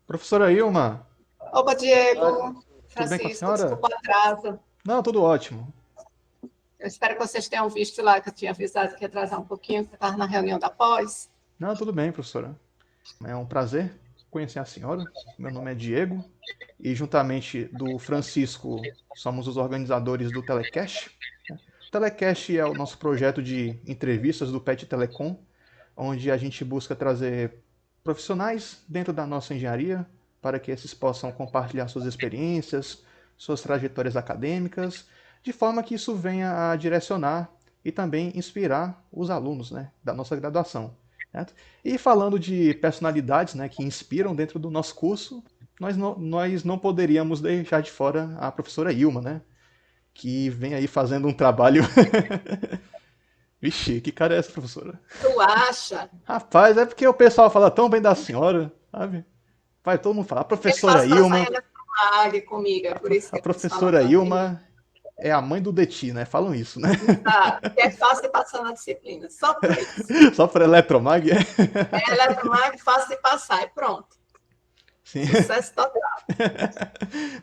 Professora Ilma, Opa, Diego, tudo bem com a Francisco, senhora? desculpa o atraso. Não, tudo ótimo. Eu espero que vocês tenham visto lá que eu tinha avisado que ia atrasar um pouquinho, que eu estava na reunião da pós. Não, tudo bem, professora. É um prazer conhecer a senhora. Meu nome é Diego e juntamente do Francisco somos os organizadores do Telecast. O Telecast é o nosso projeto de entrevistas do PET Telecom, onde a gente busca trazer profissionais dentro da nossa engenharia para que esses possam compartilhar suas experiências, suas trajetórias acadêmicas, de forma que isso venha a direcionar e também inspirar os alunos, né, da nossa graduação. Certo? E falando de personalidades, né, que inspiram dentro do nosso curso, nós não poderíamos deixar de fora a professora Ilma, né, que vem aí fazendo um trabalho. Vixe, que cara é essa, professora? Tu acha? Rapaz, é porque o pessoal fala tão bem da senhora, sabe? Vai todo mundo falar, a Eles professora fazem passar em Ilma, eletromag comigo, é por isso a que eles falam professora tão bem. Ilma é a mãe do Deti, né? Falam isso, né? Tá, que é fácil de passar na disciplina, só por isso. Só por Eletromag, é? É eletromag, fácil de passar, e pronto. Sim. Sucesso total.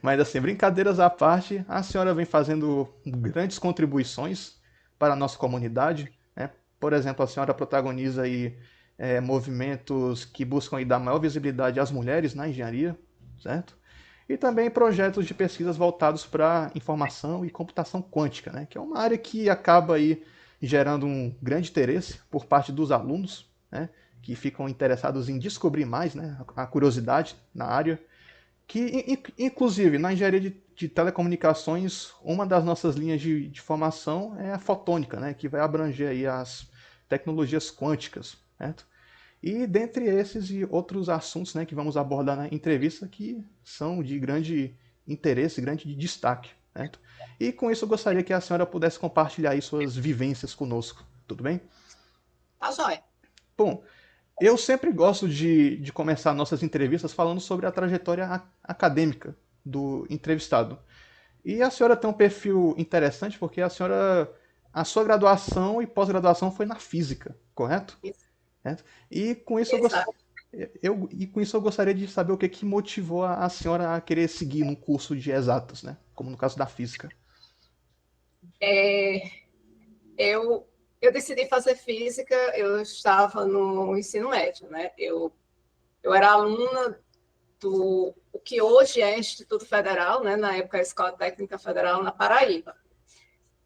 Mas assim, brincadeiras à parte, a senhora vem fazendo grandes contribuições para a nossa comunidade, né? Por exemplo, a senhora protagoniza aí movimentos que buscam aí dar maior visibilidade às mulheres na engenharia, certo? E também projetos de pesquisas voltados para informação e computação quântica, né? Que é uma área que acaba aí gerando um grande interesse por parte dos alunos, né? Que ficam interessados em descobrir mais, né? A curiosidade na área que inclusive na engenharia de telecomunicações, uma das nossas linhas de formação é a fotônica, né, que vai abranger aí as tecnologias quânticas, certo? E dentre esses e outros assuntos, né, que vamos abordar na entrevista que são de grande interesse, grande destaque, certo? E com isso eu gostaria que a senhora pudesse compartilhar aí suas vivências conosco, tudo bem? Tá joia. Bom, eu sempre gosto de começar nossas entrevistas falando sobre a trajetória acadêmica do entrevistado. E a senhora tem um perfil interessante porque a sua graduação e pós-graduação foi na física, correto? Certo? E com isso Exato. e com isso eu gostaria de saber o que que motivou a senhora a querer seguir num curso de exatas, né? Como no caso da física. É, eu decidi fazer física, eu estava no ensino médio, né? Eu era aluna do o que hoje é Instituto Federal, né? Na época a Escola Técnica Federal na Paraíba.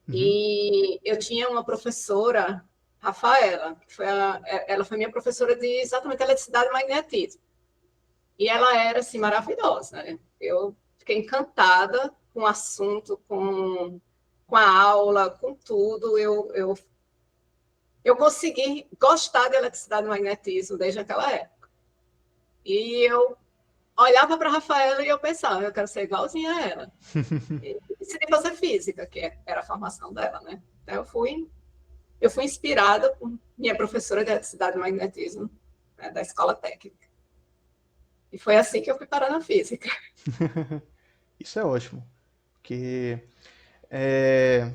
Uhum, E eu tinha uma professora, Rafaela, ela foi minha professora de exatamente eletricidade e magnetismo. E ela era assim maravilhosa, né? Eu fiquei encantada com o assunto, com a aula, com tudo. Eu consegui gostar de eletricidade e magnetismo desde aquela época. E eu olhava para a Rafaela e eu pensava, eu quero ser igualzinha a ela. E decidi fazer física, que era a formação dela, né? Então eu fui inspirada por minha professora de eletricidade e magnetismo, né, da escola técnica. E foi assim que eu fui parar na física. isso é ótimo, porque é,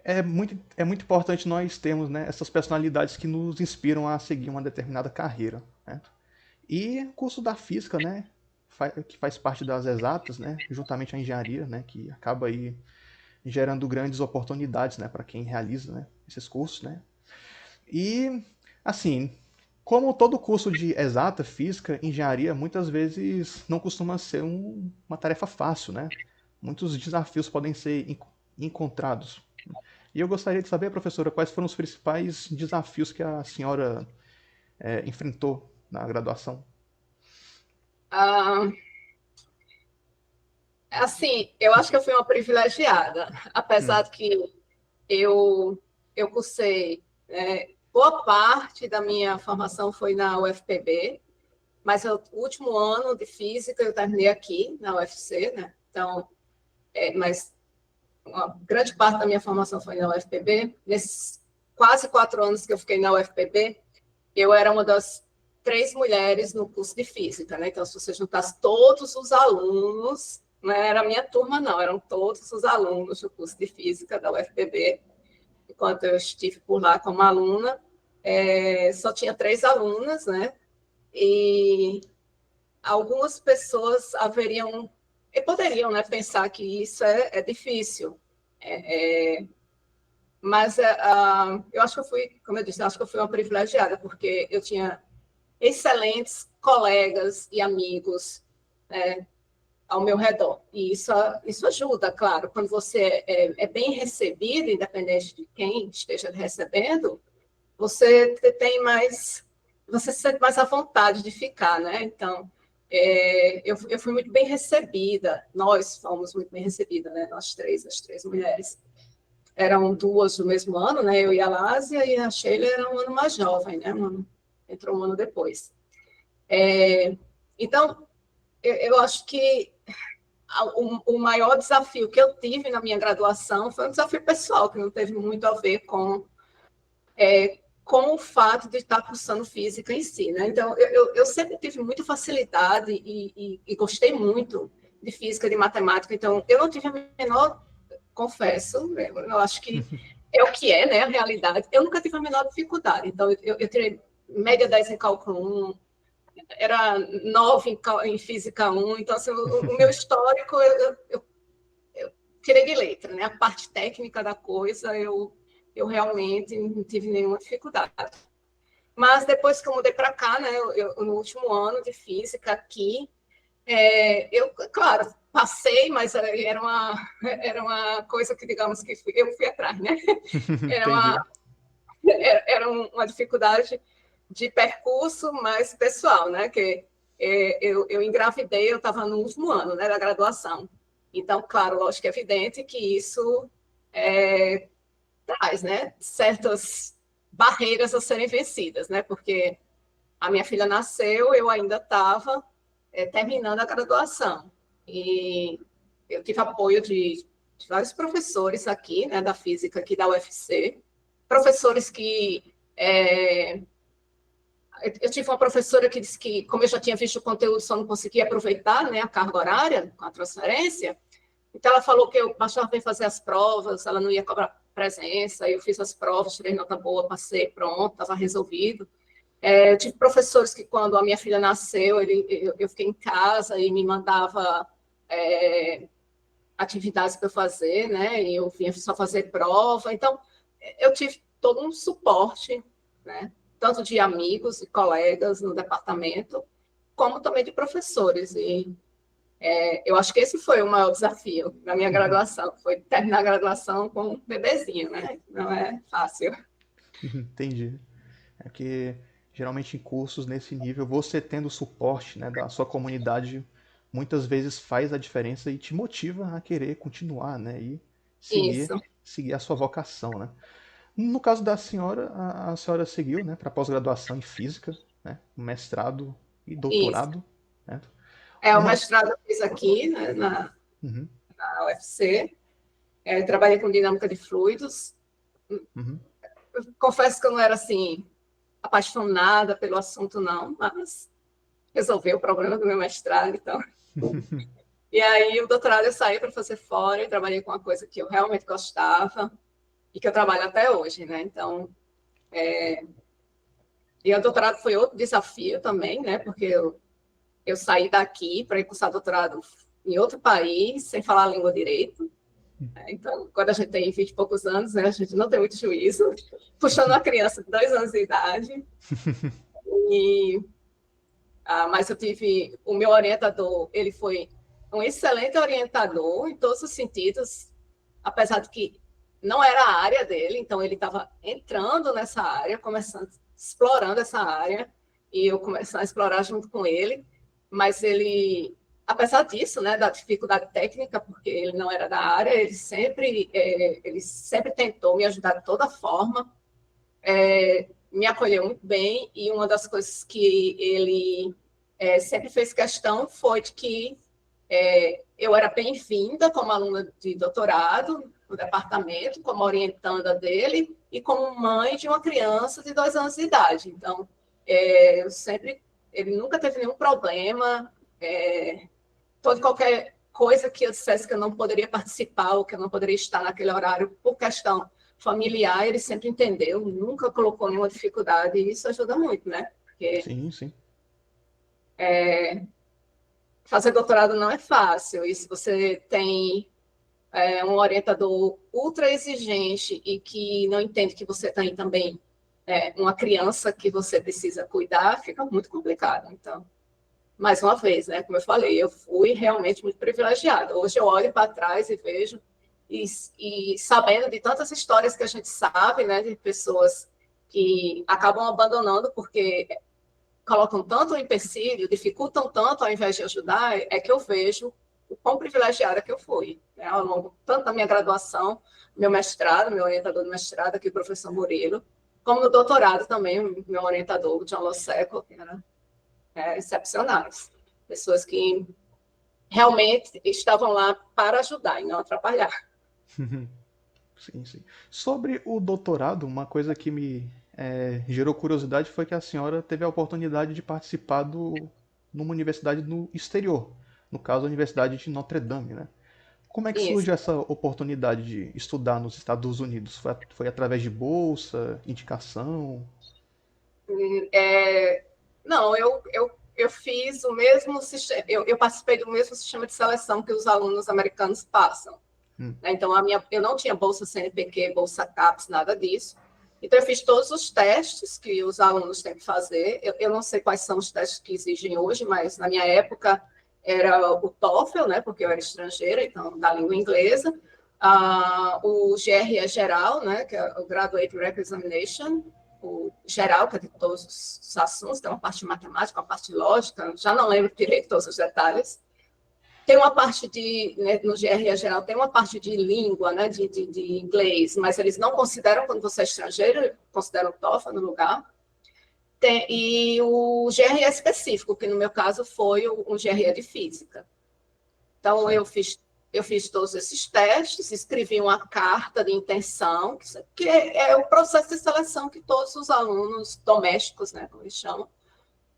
é muito importante nós termos, né, essas personalidades que nos inspiram a seguir uma determinada carreira, né? E o curso da física, né, que faz parte das exatas, né, juntamente à engenharia, né, que acaba aí gerando grandes oportunidades, né, para quem realiza, né, esses cursos, né. E assim, como todo curso de exata, física, engenharia, muitas vezes não costuma ser uma tarefa fácil, né? Muitos desafios podem ser encontrados. E eu gostaria de saber, professora, quais foram os principais desafios que a senhora enfrentou na graduação? Ah, assim, eu acho que eu fui uma privilegiada, apesar Hum, de que eu cursei, boa parte da minha formação foi na UFPB, mas o último ano de física eu terminei aqui, na UFC, né? Então, mas uma grande parte da minha formação foi na UFPB. Nesses quase 4 anos que eu fiquei na UFPB, eu era uma das 3 mulheres no curso de física, né? Então, se você juntasse todos os alunos, não era a minha turma, não, eram todos os alunos do curso de física da UFPB, enquanto eu estive por lá como aluna, só tinha 3 alunas, né? E algumas pessoas poderiam, né, pensar que isso é difícil. Mas eu acho que eu fui, como eu disse, eu acho que eu fui uma privilegiada, porque eu tinha excelentes colegas e amigos, né, ao meu redor. E isso ajuda, claro, quando você é bem recebido, independente de quem esteja recebendo, você tem mais, você se sente mais à vontade de ficar, né? Então, eu fui muito bem recebida, nós fomos muito bem recebidas, né? Nós três, as três mulheres. Eram duas do mesmo ano, né? Eu e a Lásia, e a Sheila era um ano mais jovem, né? Entrou um ano depois. Então, eu acho que o maior desafio que eu tive na minha graduação foi um desafio pessoal, que não teve muito a ver com o fato de estar cursando física em si, né? Então, eu sempre tive muita facilidade e gostei muito de física, de matemática, então eu não tive a menor, confesso, eu acho que é o que é, né, a realidade. Eu nunca tive a menor dificuldade, então eu tirei média 10 em cálculo 1, era 9 em física 1, então assim, o meu histórico eu tirei de letra, né? A parte técnica da coisa eu realmente não tive nenhuma dificuldade. Mas depois que eu mudei para cá, né, no último ano de física aqui, eu, claro, passei, mas era uma coisa que, digamos, que eu fui atrás, né? Era Entendi. uma dificuldade de percurso mais pessoal, né? Que eu engravidei, eu estava no último ano, né, da graduação. Então, claro, lógico que é evidente que isso traz, né, certas barreiras a serem vencidas, né? Porque a minha filha nasceu, eu ainda estava terminando a graduação. E eu tive apoio de vários professores aqui, né, da física aqui da UFC, professores que eu tive uma professora que disse que, como eu já tinha visto o conteúdo, só não conseguia aproveitar, né, a carga horária com a transferência. Então, ela falou que eu bastava bem fazer as provas, ela não ia cobrar presença. Eu fiz as provas, tirei nota boa, passei, pronto, estava resolvido. Eu tive professores que, quando a minha filha nasceu, eu fiquei em casa e me mandava atividades para eu fazer, né? E eu vinha só fazer prova. Então, eu tive todo um suporte, né? Tanto de amigos e colegas no departamento, como também de professores. E eu acho que esse foi o maior desafio na minha graduação, foi terminar a graduação com um bebezinho, né? Não é fácil. Entendi. É que geralmente em cursos nesse nível, você tendo o suporte, né, da sua comunidade, muitas vezes faz a diferença e te motiva a querer continuar, né, e seguir, Isso, seguir a sua vocação, né. No caso da senhora, a senhora seguiu, né, para pós-graduação em física, né, mestrado e isso. doutorado, né. O Uma, mestrado eu fiz aqui, né, uhum, na UFC. Trabalhei com dinâmica de fluidos. uhum. Eu confesso que eu não era assim apaixonada pelo assunto, não, mas resolvi o problema do meu mestrado, então. E aí, o doutorado eu saí para fazer fora e trabalhei com uma coisa que eu realmente gostava e que eu trabalho até hoje, né? Então, e o doutorado foi outro desafio também, né? Porque eu saí daqui para ir cursar doutorado em outro país, sem falar a língua direito. Então, quando a gente tem 20 e poucos anos, né, a gente não tem muito juízo, puxando uma criança de 2 anos de idade. E, mas eu tive o meu orientador, ele foi um excelente orientador em todos os sentidos, apesar de que não era a área dele, então ele estava entrando nessa área, começando, explorando essa área, e eu começando a explorar junto com ele, mas ele, apesar disso, né, da dificuldade técnica, porque ele não era da área, ele sempre tentou me ajudar de toda forma, me acolheu muito bem, e uma das coisas que ele sempre fez questão foi de que eu era bem-vinda como aluna de doutorado no departamento, como orientanda dele e como mãe de uma criança de 2 anos de idade. Então, ele nunca teve nenhum problema, toda qualquer coisa que eu dissesse que eu não poderia participar ou que eu não poderia estar naquele horário por questão familiar, ele sempre entendeu, nunca colocou nenhuma dificuldade, e isso ajuda muito, né? Porque Sim, sim. fazer doutorado não é fácil, e se você tem um orientador ultra exigente e que não entende que você tem também uma criança que você precisa cuidar, fica muito complicado. Então, mais uma vez, né, como eu falei, eu fui realmente muito privilegiada. Hoje eu olho para trás e vejo, e sabendo de tantas histórias que a gente sabe, né, de pessoas que acabam abandonando porque colocam tanto empecilho, dificultam tanto ao invés de ajudar, é que eu vejo o quão privilegiada que eu fui, né, ao longo tanto da minha graduação, meu mestrado, meu orientador de mestrado, aqui o professor Murilo, como no doutorado também, meu orientador, o John Loseco, que era excepcionais. Pessoas que realmente estavam lá para ajudar e não atrapalhar. Sim, sim. Sobre o doutorado, uma coisa que me gerou curiosidade foi que a senhora teve a oportunidade de participar numa universidade no exterior, no caso a Universidade de Notre Dame, né? Como é que Isso. surge essa oportunidade de estudar nos Estados Unidos? Foi através de bolsa, indicação? Não, eu fiz o mesmo sistema, eu participei do mesmo sistema de seleção que os alunos americanos passam. Hum. Então, eu não tinha bolsa CNPq, bolsa CAPES, nada disso. Então, eu fiz todos os testes que os alunos têm que fazer. Eu não sei quais são os testes que exigem hoje, mas na minha época era o TOEFL, né, porque eu era estrangeira, então, da língua inglesa. O GRE geral, né, que é o Graduate Record Examination, o geral, que é de todos os assuntos, tem uma parte de matemática, uma parte de lógica, já não lembro direito todos os detalhes. Tem uma parte né, no GRE geral, tem uma parte de língua, né, de inglês, mas eles não consideram, quando você é estrangeiro, consideram o TOEFL no lugar. E o GRE específico, que no meu caso foi um GRE de física. Então, eu fiz todos esses testes, escrevi uma carta de intenção, que é o processo de seleção que todos os alunos domésticos, né, como eles chamam,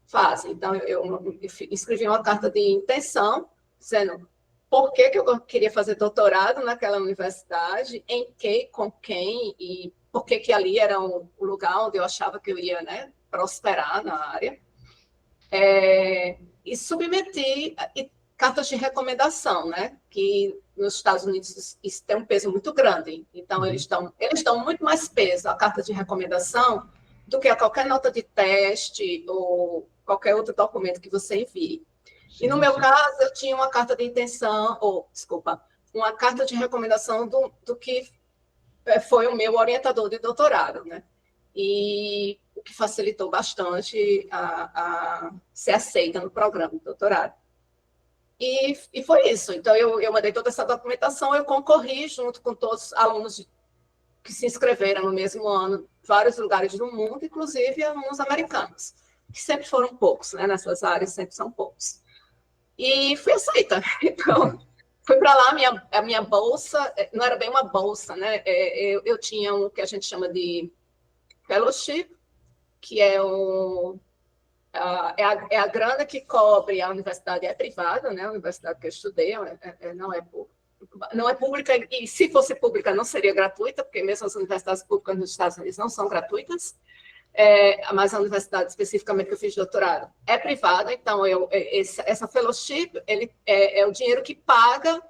fazem. Então, eu escrevi uma carta de intenção, dizendo por que eu queria fazer doutorado naquela universidade, em que, com quem, e por que ali era o lugar onde eu achava que eu ia, né, prosperar na área. E submeti cartas de recomendação, né, que nos Estados Unidos isso tem um peso muito grande. Então, eles dão muito mais peso à carta de recomendação do que a qualquer nota de teste ou qualquer outro documento que você envie. Sim, e no meu caso, eu tinha uma carta de intenção, uma carta de recomendação do que foi o meu orientador de doutorado, né? E o que facilitou bastante a ser aceita no programa de doutorado. E foi isso. Então, eu mandei toda essa documentação, eu concorri junto com todos os alunos que se inscreveram no mesmo ano, vários lugares do mundo, inclusive alunos americanos, que sempre foram poucos, né? Nessas áreas sempre são poucos. E fui aceita. Então, fui para lá, a minha bolsa, não era bem uma bolsa, né? Eu tinha o que a gente chama de fellowship, que é a grana que cobre, a universidade é privada, né? A universidade que eu estudei não é pública, e se fosse pública não seria gratuita, porque mesmo as universidades públicas nos Estados Unidos não são gratuitas, mas a universidade especificamente que eu fiz doutorado é privada, então essa fellowship é o dinheiro que paga,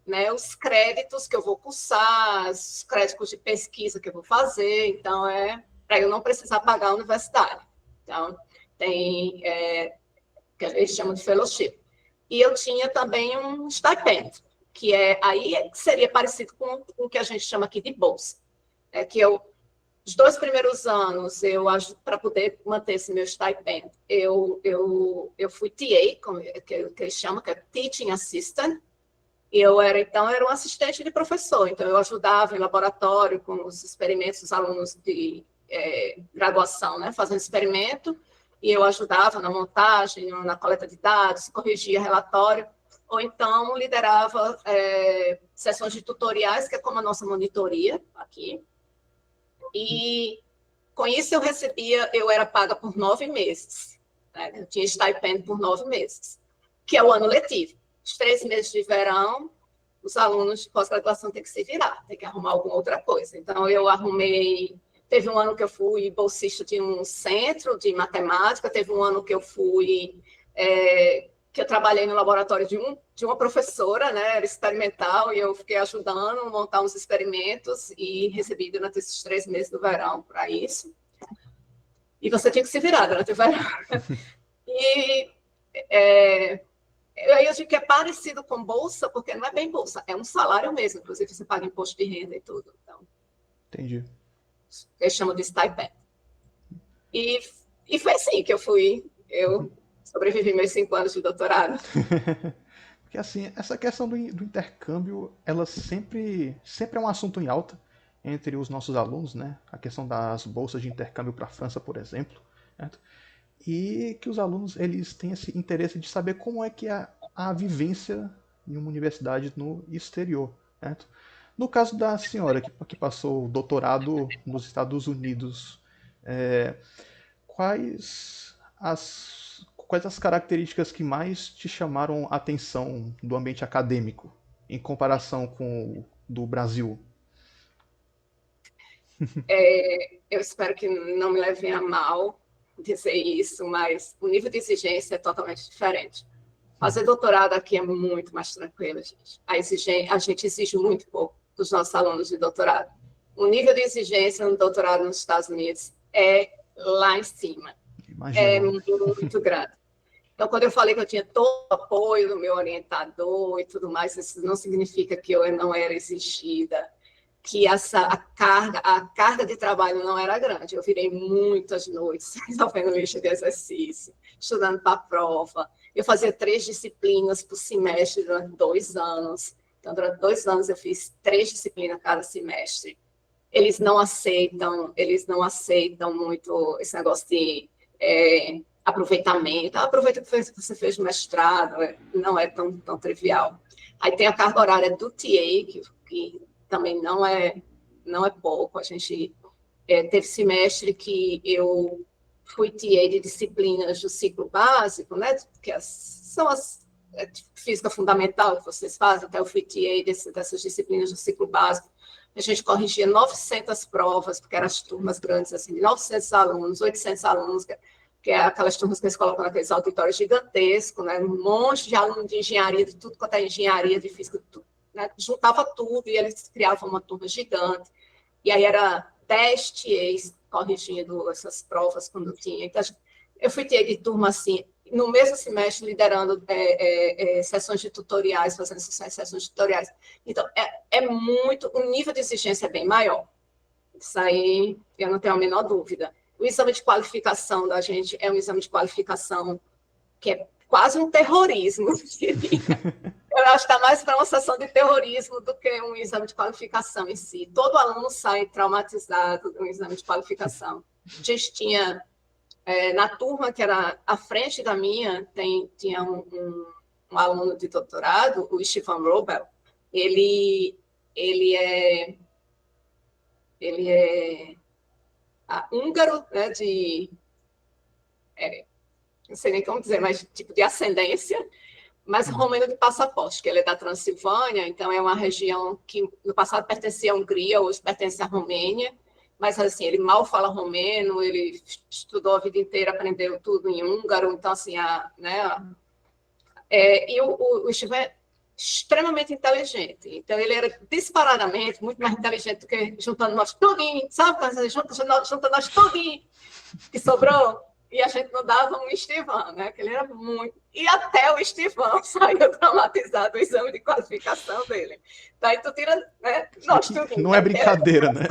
né, os créditos que eu vou cursar, os créditos de pesquisa que eu vou fazer, então para eu não precisar pagar a universidade. Então, tem que eles chamam de fellowship. E eu tinha também um stipend, que aí seria parecido com o que a gente chama aqui de bolsa. Que os 2 primeiros anos, para poder manter esse meu stipend, eu fui TA, que eles chamam, que é Teaching Assistant, e eu era um assistente de professor, então eu ajudava em laboratório com os experimentos dos alunos de graduação, né, fazendo experimento, e eu ajudava na montagem, na coleta de dados, corrigia relatório, ou então liderava sessões de tutoriais, que é como a nossa monitoria aqui. E com isso eu era paga por 9 meses. Né? Eu tinha stipend por 9 meses, que é o ano letivo. Os 3 meses de verão, os alunos de pós-graduação têm que se virar, têm que arrumar alguma outra coisa. Então, eu arrumei. Teve um ano que eu fui bolsista de um centro de matemática, teve um ano que eu fui que eu trabalhei no laboratório de uma professora, né, era experimental, e eu fiquei ajudando a montar uns experimentos e recebi durante esses 3 meses do verão para isso. E você tinha que se virar durante o verão. E aí eu digo que é parecido com bolsa, porque não é bem bolsa, é um salário mesmo, inclusive você paga imposto de renda e tudo. Então, Entendi. eles chamam de stipend. E foi assim que eu sobrevivi meus 5 anos de doutorado. Porque assim, essa questão do intercâmbio, ela sempre é um assunto em alta entre os nossos alunos, né? A questão das bolsas de intercâmbio para a França, por exemplo, certo? E que os alunos eles têm esse interesse de saber como é que é a vivência em uma universidade no exterior, certo? No caso da senhora que passou o doutorado nos Estados Unidos, é, quais as características que mais te chamaram a atenção do ambiente acadêmico em comparação com o do Brasil? Eu espero que não me levem a mal dizer isso, mas o nível de exigência é totalmente diferente. Fazer doutorado aqui é muito mais tranquilo, gente. A gente exige muito pouco dos nossos alunos de doutorado. O nível de exigência no doutorado nos Estados Unidos é lá em cima. É Imagino. muito grande. Então, quando eu falei que eu tinha todo o apoio do meu orientador e tudo mais, isso não significa que eu não era exigida, que a carga de trabalho não era grande. Eu virei muitas noites resolvendo lista de exercício, estudando para a prova. Eu fazia 3 disciplinas por semestre durante 2 anos. Então, durante 2 anos, eu fiz 3 disciplinas cada semestre. Eles não aceitam muito esse negócio de aproveitamento. Aproveita que você fez mestrado, não é tão trivial. Aí tem a carga horária do TA, que também não é pouco. A gente teve semestre que eu fui TA de disciplinas do ciclo básico, né? Que são as física fundamental que vocês fazem, até eu fui TA dessas disciplinas do ciclo básico. A gente corrigia 900 provas, porque eram as turmas grandes, assim, 900 alunos, 800 alunos, que é aquelas turmas que eles colocam naqueles auditórios gigantescos, né? Um monte de alunos de engenharia, de tudo quanto é engenharia, de física, tudo, né? Juntava tudo e eles criavam uma turma gigante. E aí era 10 TAs corrigindo essas provas quando tinha. Então, eu fui TA de turma, assim, no mesmo semestre, liderando sessões de tutoriais, fazendo sessões de tutoriais. Então, o nível de exigência é bem maior. Isso aí, eu não tenho a menor dúvida. O exame de qualificação da gente é um exame de qualificação que é quase um terrorismo, eu acho que está mais para uma sessão de terrorismo do que um exame de qualificação em si. Todo aluno sai traumatizado de um exame de qualificação. A gente tinha, na turma que era à frente da minha, tinha um aluno de doutorado, o Stefan Robel. Ele é húngaro, né, não sei nem como dizer, mas tipo de ascendência, mas romeno de passaporte, que ele é da Transilvânia, então é uma região que no passado pertencia à Hungria, hoje pertence à Romênia, mas assim, ele mal fala romeno, ele estudou a vida inteira, aprendeu tudo em húngaro, então assim, e o Steve é extremamente inteligente, então ele era disparadamente muito mais inteligente do que juntando nós tudinho, sabe? Juntando nós tudinho que sobrou, e a gente não dava um Estevão, né? Que ele era muito... E até o Estevão saiu traumatizado do exame de qualificação dele. Daí tu tira, né? Nós tudinho, não é brincadeira, né?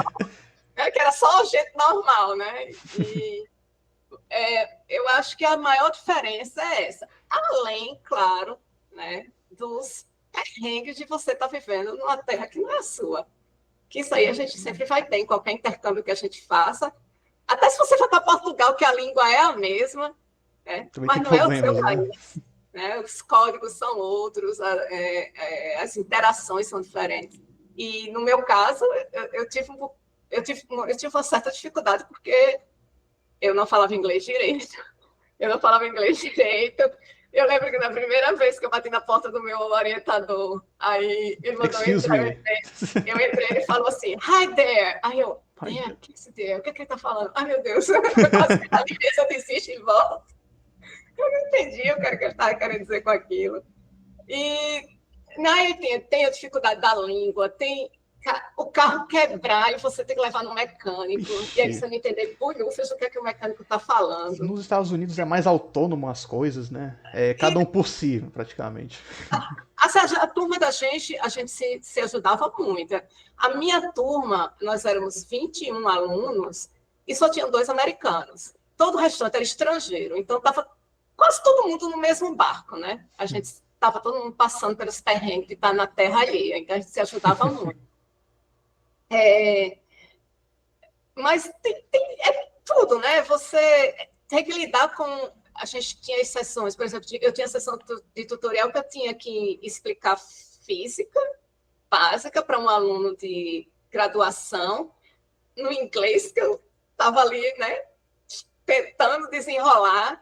Que era só gente normal, né? E eu acho que a maior diferença é essa. Além, claro, né, dos perrengues de você estar vivendo numa terra que não é a sua. Que isso aí a gente sempre vai ter em qualquer intercâmbio que a gente faça. Até se você for para Portugal, que a língua é a mesma, mas não é o seu país. Né? Os códigos são outros, as interações são diferentes. E, no meu caso, eu tive uma certa dificuldade, porque eu não falava inglês direito. Eu lembro que na primeira vez que eu bati na porta do meu orientador, aí ele mandou entrar, eu entrei, ele falou assim, hi there! Aí eu, there? O que é esse there? O que ele está falando? Ai, meu Deus, eu quase que a limpeza desiste e volta. Entendi o que ele estava querendo dizer com aquilo. E aí tem a dificuldade da língua, tem o carro quebrar e você tem que levar no mecânico, e aí Ixi, você não entender bolhufas o que o mecânico está falando. nos Estados Unidos é mais autônomo as coisas, né? É cada um E por si, praticamente. a turma da gente, a gente se ajudava muito. A minha turma, nós éramos 21 alunos e só tinham 2 americanos. Todo o restante era estrangeiro, então estava quase todo mundo no mesmo barco, né? A gente estava todo mundo passando pelos perrengues de estar na terra alheia, então a gente se ajudava muito. É, mas é tudo, né? Você tem que lidar com. A gente tinha exceções, por exemplo, eu tinha sessão de tutorial que eu tinha que explicar física básica para um aluno de graduação, no inglês, que eu estava ali, né, tentando desenrolar.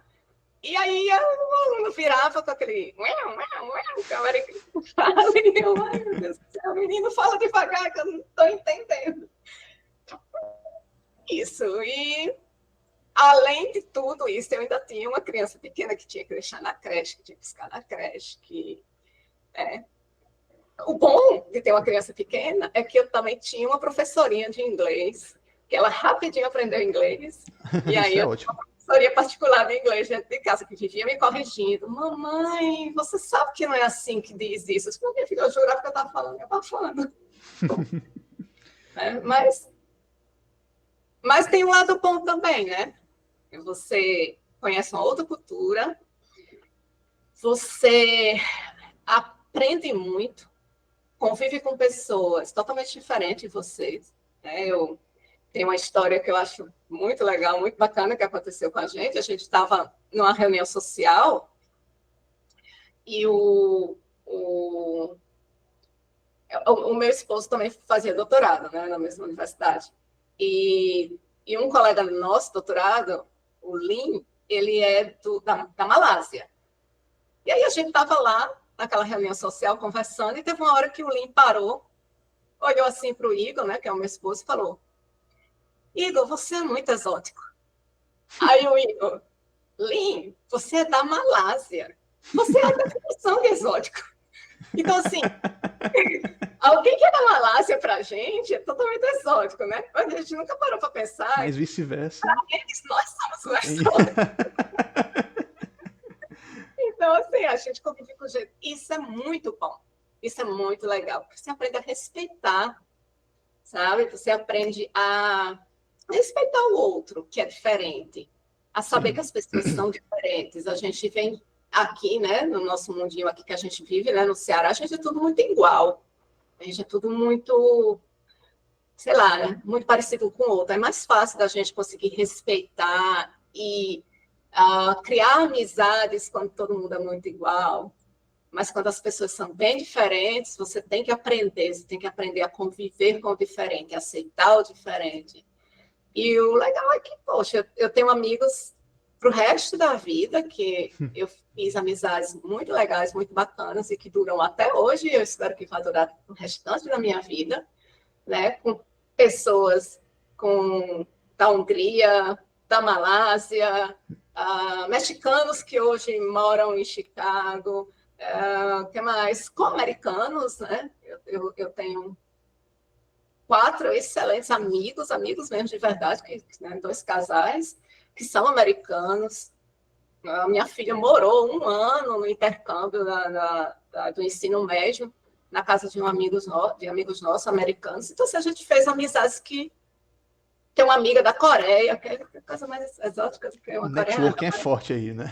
E aí o aluno virava com aquele que o americano fala, e eu, ai meu Deus do céu, o menino fala devagar que eu não estou entendendo. Isso, e além de tudo isso, eu ainda tinha uma criança pequena que tinha que deixar na creche, que tinha que buscar na creche, que o bom de ter uma criança pequena é que eu também tinha uma professorinha de inglês, que ela rapidinho aprendeu inglês, e aí Isso é eu tinha ótimo. uma professoria particular de inglês dentro de casa, que vivia me corrigindo. Mamãe, você sabe que não é assim que diz isso? Eu disse, minha filha, eu jurava que eu estava falando, eu estava falando. Né? Mas tem um lado bom também, né? Você conhece uma outra cultura, você aprende muito, convive com pessoas totalmente diferentes de vocês. Né? Eu tenho uma história que eu acho muito legal, muito bacana que aconteceu com a gente. A gente estava numa reunião social e o meu esposo também fazia doutorado, né, na mesma universidade. E um colega nosso, doutorado, o Lin, ele é da Malásia. E aí a gente estava lá, naquela reunião social, conversando, e teve uma hora que o Lin parou, olhou assim para o Igor, né, que é o meu esposo, e falou: Igor, você é muito exótico. Aí o Igor: Lin, você é da Malásia. Você é a definição de exótico. Então, assim, alguém que é da Malásia para a gente é totalmente exótico, né? Mas a gente nunca parou para pensar Mas que vice-versa. eles, nós somos o exótico. Então, assim, a gente convive com gente. Isso é muito bom. Isso é muito legal. Você aprende a respeitar, sabe? Você aprende a respeitar o outro, que é diferente. A saber que Sim. as pessoas são diferentes. A gente vem aqui, né, no nosso mundinho aqui que a gente vive, né, no Ceará, a gente é tudo muito igual. A gente é tudo muito, sei lá, né, muito parecido com o outro. É mais fácil da gente conseguir respeitar e criar amizades quando todo mundo é muito igual. Mas quando as pessoas são bem diferentes, você tem que aprender a conviver com o diferente, a aceitar o diferente. E o legal é que, poxa, eu tenho amigos para o resto da vida, que eu fiz amizades muito legais, muito bacanas e que duram até hoje, e eu espero que vá durar o restante da minha vida, né? Com pessoas da Hungria, da Malásia, mexicanos que hoje moram em Chicago, que mais? Com americanos, né? Eu tenho 4 excelentes amigos, amigos mesmo de verdade, né, 2 casais, que são americanos. A minha filha morou 1 ano no intercâmbio do ensino médio na casa de amigos nossos americanos. Então, assim, a gente fez amizades que tem uma amiga da Coreia, que é a coisa mais exótica do que O uma coreana. networking é forte aí, né?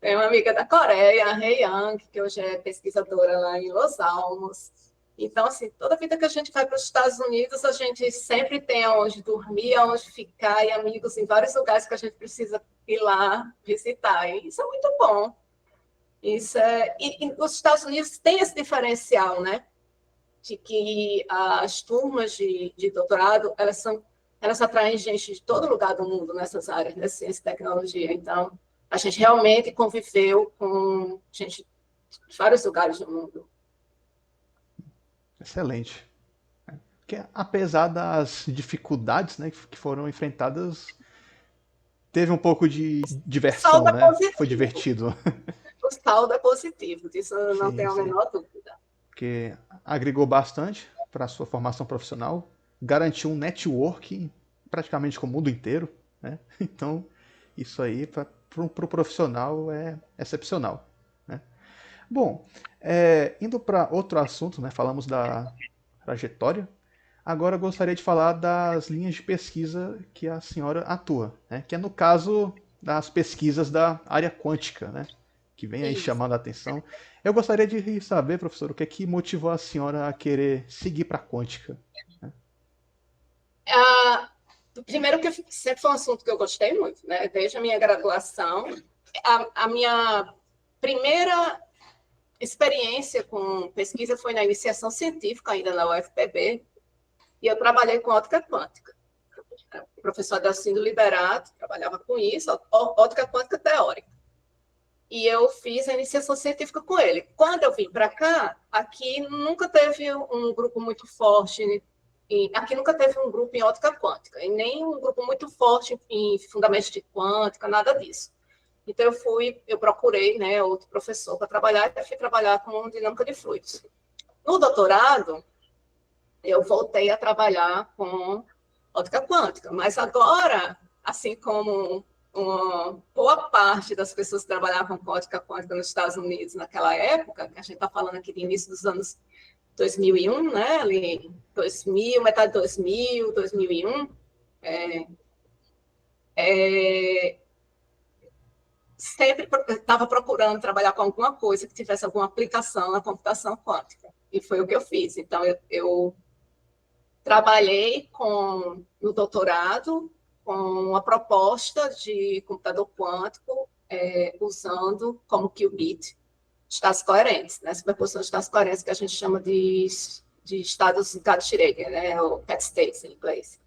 Tem uma amiga da Coreia, a Hei Yang, que hoje é pesquisadora lá em Los Alamos. Então, assim, toda vida que a gente vai para os Estados Unidos, a gente sempre tem aonde dormir, aonde ficar, e amigos em vários lugares que a gente precisa ir lá visitar. E isso é muito bom. E os Estados Unidos têm esse diferencial, né? De que as turmas de doutorado, elas atraem gente de todo lugar do mundo nessas áreas, né? Ciência e tecnologia. Então, a gente realmente conviveu com gente de vários lugares do mundo. Excelente. Porque apesar das dificuldades, né, que foram enfrentadas, Teve um pouco de O saldo diversão, é né? Foi positivo. divertido. O saldo é positivo, disso eu não Sim, tenho a sim. menor dúvida. Porque agregou bastante para a sua formação profissional, garantiu um network praticamente com o mundo inteiro, né? Então, isso aí para o pro profissional é excepcional, né? Bom, indo para outro assunto, né? Falamos da trajetória. Agora eu gostaria de falar das linhas de pesquisa que a senhora atua, né? Que é no caso das pesquisas da área quântica, né? Que vem aí Isso. chamando a atenção. Eu gostaria de saber, professor, o que é que motivou a senhora a querer seguir para a quântica? Ah, primeiro que sempre foi um assunto que eu gostei muito, né? Desde a minha graduação. A minha primeira experiência com pesquisa foi na iniciação científica, ainda na UFPB, e eu trabalhei com ótica quântica. O professor Adelcindo Liberato trabalhava com isso, ótica quântica teórica. E eu fiz a iniciação científica com ele. Quando eu vim para cá, aqui nunca teve um grupo muito forte, aqui nunca teve um grupo em ótica quântica, e nem um grupo muito forte em fundamentos de quântica, nada disso. Então eu procurei, né, outro professor para trabalhar, e fui trabalhar com dinâmica de fluidos. No doutorado, eu voltei a trabalhar com ótica quântica, mas agora, assim como uma boa parte das pessoas que trabalhavam com ótica quântica nos Estados Unidos naquela época, que a gente está falando aqui de início dos anos 2001, né, ali 2000, metade de 2000, 2001, é, é, sempre estava procurando trabalhar com alguma coisa que tivesse alguma aplicação na computação quântica. E foi o que eu fiz. Então, eu trabalhei no doutorado com uma proposta de computador quântico usando como qubit estados coerentes, né? Superposição de estados coerentes que a gente chama de estados Gauss-Schrödinger, né? Ou cat states em inglês.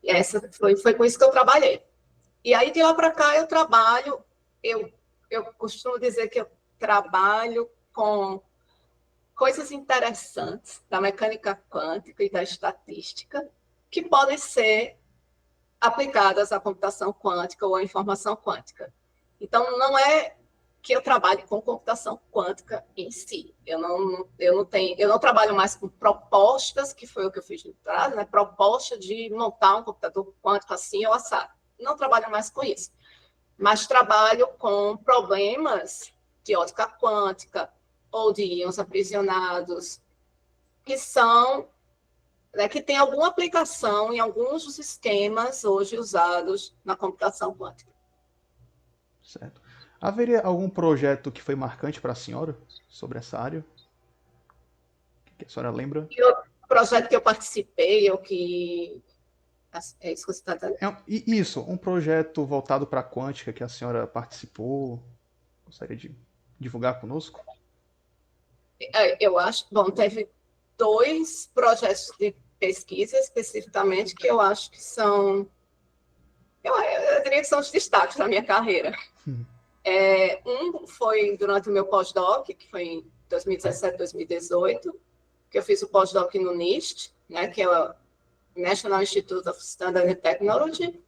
E essa foi com isso que eu trabalhei. E aí, de lá para cá, eu costumo dizer que eu trabalho com coisas interessantes da mecânica quântica e da estatística que podem ser aplicadas à computação quântica ou à informação quântica. Então, não é que eu trabalhe com computação quântica em si. Eu não trabalho mais com propostas, que foi o que eu fiz no doutorado, né? Proposta de montar um computador quântico assim ou assado. Não trabalho mais com isso. Mas trabalho com problemas de ótica quântica ou de íons aprisionados, que são, né, que tem alguma aplicação em alguns dos esquemas hoje usados na computação quântica. Certo. Haveria algum projeto que foi marcante para a senhora sobre essa área? Que a senhora lembra? E o projeto que eu participei, ou que é isso que você está dizendo? Isso, um projeto voltado para a quântica que a senhora participou. Gostaria de divulgar conosco? Eu acho, bom, teve dois projetos de pesquisa especificamente que eu acho que são, eu diria que são os destaques da minha carreira. Um foi durante o meu pós-doc, que foi em 2017, 2018, que eu fiz o pós-doc no NIST, né, que é o National Institute of Standard and Technology.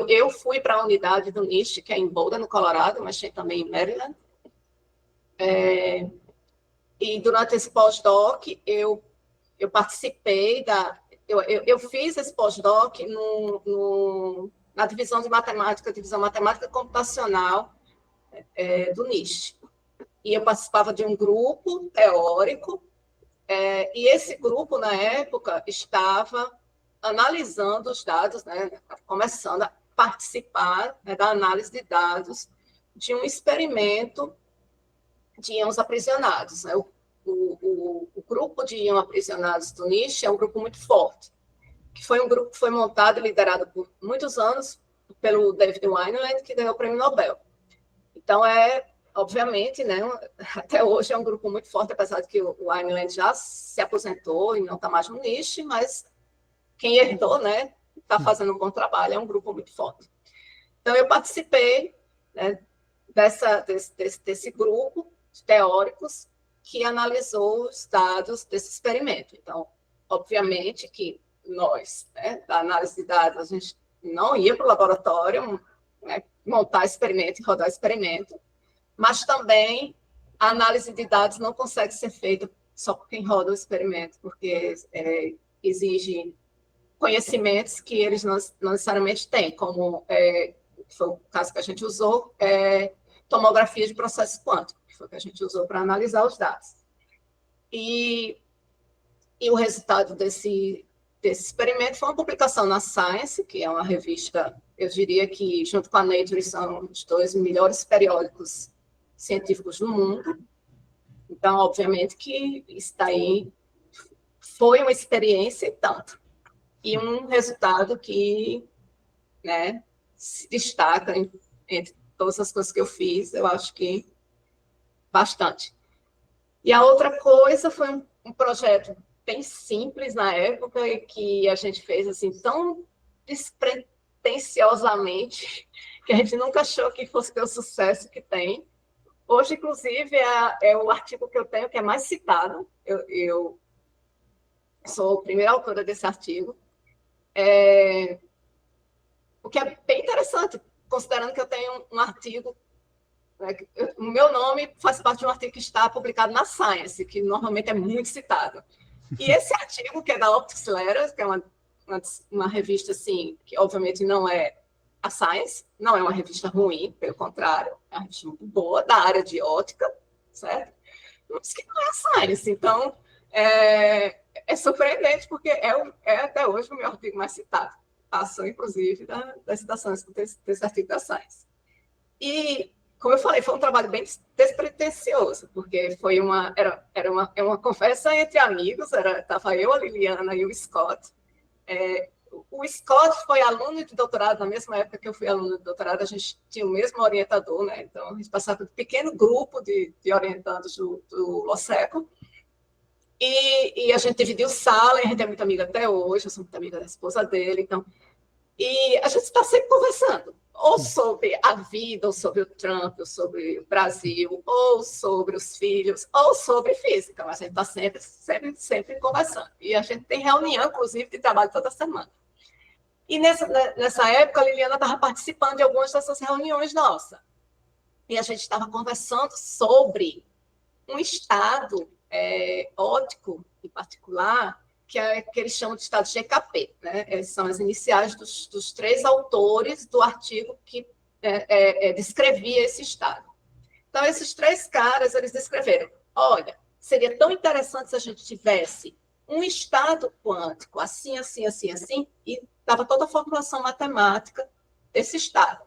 Eu fui para a unidade do NIST, que é em Boulder, no Colorado, mas tem também em Maryland. E durante esse pós-doc, eu participei eu fiz esse pós-doc na divisão matemática computacional do NIST. E eu participava de um grupo teórico, e esse grupo, na época, estava analisando os dados, né, começando a participar, né, da análise de dados de um experimento de íons aprisionados. Né? O grupo de íons aprisionados do NIST é um grupo muito forte, que foi um grupo que foi montado e liderado por muitos anos pelo David Wineland, que ganhou o prêmio Nobel. Então, obviamente, né, até hoje é um grupo muito forte, apesar de que o Wineland já se aposentou e não está mais no NIST, mas quem herdou, né, está fazendo um bom trabalho, é um grupo muito forte. Então, eu participei, né, desse grupo de teóricos que analisou os dados desse experimento. Então, obviamente que nós, né, da análise de dados, a gente não ia para o laboratório, né, montar experimento e rodar experimento, mas também a análise de dados não consegue ser feita só por quem roda o experimento, porque exige conhecimentos que eles não necessariamente têm, como foi o caso que a gente usou, tomografia de processo quântico, que foi o que a gente usou para analisar os dados. E o resultado desse experimento foi uma publicação na Science, que é uma revista, eu diria que, junto com a Nature, são os 2 melhores periódicos científicos do mundo. Então, obviamente que isso daí foi uma experiência e tanto. E um resultado que, né, se destaca entre todas as coisas que eu fiz, eu acho que bastante. E a outra coisa foi um projeto bem simples na época e que a gente fez assim tão despretensiosamente que a gente nunca achou que fosse ter o sucesso que tem. Hoje, inclusive, é o artigo que eu tenho que é mais citado. Eu sou a primeira autora desse artigo. O que é bem interessante, considerando que eu tenho um artigo, né, o meu nome faz parte de um artigo que está publicado na Science, que normalmente é muito citado. E esse artigo, que é da Optics Letters, que é uma revista, assim, que obviamente não é a Science, não é uma revista ruim, pelo contrário, é uma revista muito boa, da área de ótica, certo? Mas que não é a Science. Então, é surpreendente, porque é até hoje o meu artigo mais citado. Passou, inclusive, das citações desse artigo da Science. E, como eu falei, foi um trabalho bem despretensioso, porque era uma conversa entre amigos, estava eu, a Liliana e o Scott. O Scott foi aluno de doutorado, na mesma época que eu fui aluno de doutorado, a gente tinha o mesmo orientador, né? Então, a gente passava por um pequeno grupo de orientandos do LOSECO, e a gente dividiu sala, e a gente é muito amiga até hoje, eu sou muito amiga da esposa dele, então... E a gente está sempre conversando, ou sobre a vida, ou sobre o Trump, ou sobre o Brasil, ou sobre os filhos, ou sobre física, mas a gente está sempre conversando. E a gente tem reunião, inclusive, de trabalho toda semana. E nessa época, a Liliana estava participando de algumas dessas reuniões nossas. E a gente estava conversando sobre um estado óptico, em particular, que eles chamam de estado GKP, né? São as iniciais dos 3 autores do artigo que descrevia esse estado. Então, esses 3 caras, eles descreveram, olha, seria tão interessante se a gente tivesse um estado quântico, assim, assim, assim, assim, e dava toda a formulação matemática desse estado.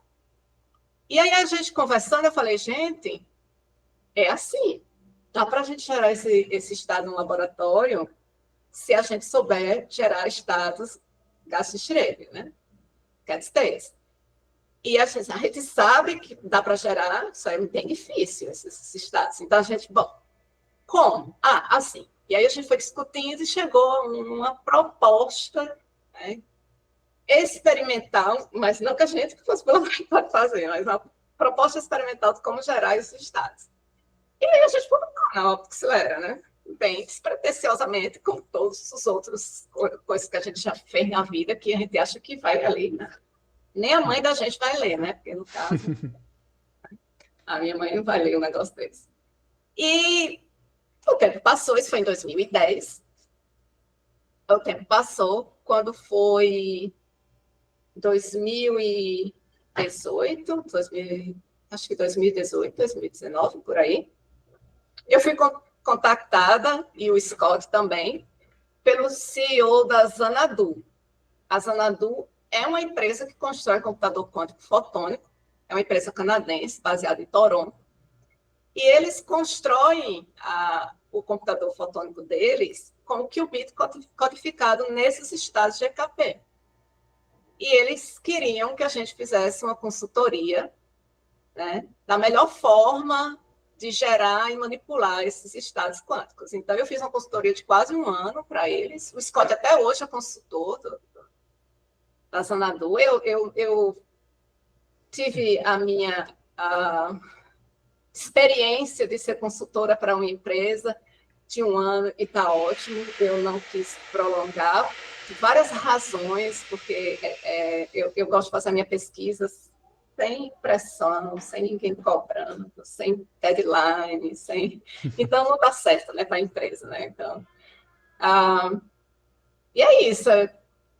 E aí, a gente conversando, eu falei, gente, é assim, dá para a gente gerar esse estado no laboratório se a gente souber gerar estados García-Schreiber, né? Cat states. E a gente sabe que dá para gerar, isso é bem difícil, esses estados. Então, a gente, bom, como? Assim. E aí a gente foi discutindo e chegou a uma proposta, né, experimental, mas não que a gente fosse pelo laboratório fazer, mas uma proposta experimental de como gerar esses estados. E aí a gente colocou na Optics Letters, né? Bem despretensiosamente, como todos os outros coisas que a gente já fez na vida, que a gente acha que vai ali, né? Nem a mãe da gente vai ler, né? Porque, no caso, a minha mãe não vai ler um negócio desse. E o tempo passou, isso foi em 2010. O tempo passou, quando foi 2018, acho que 2018, 2019, por aí. Eu fui contactada, e o Scott também, pelo CEO da Xanadu. A Xanadu é uma empresa que constrói computador quântico fotônico, é uma empresa canadense, baseada em Toronto, e eles constroem o computador fotônico deles com o qubit codificado nesses estados de EKP. E eles queriam que a gente fizesse uma consultoria, né, da melhor forma de gerar e manipular esses estados quânticos. Então, eu fiz uma consultoria de quase 1 ano para eles. O Scott até hoje é consultor da Xanadu. Eu tive a minha experiência de ser consultora para uma empresa de 1 ano e está ótimo. Eu não quis prolongar, várias razões, porque eu gosto de fazer a minha pesquisa sem pressão, sem ninguém cobrando, sem deadline, sem... Então, não dá certo, né, para a empresa, né? Então, e é isso.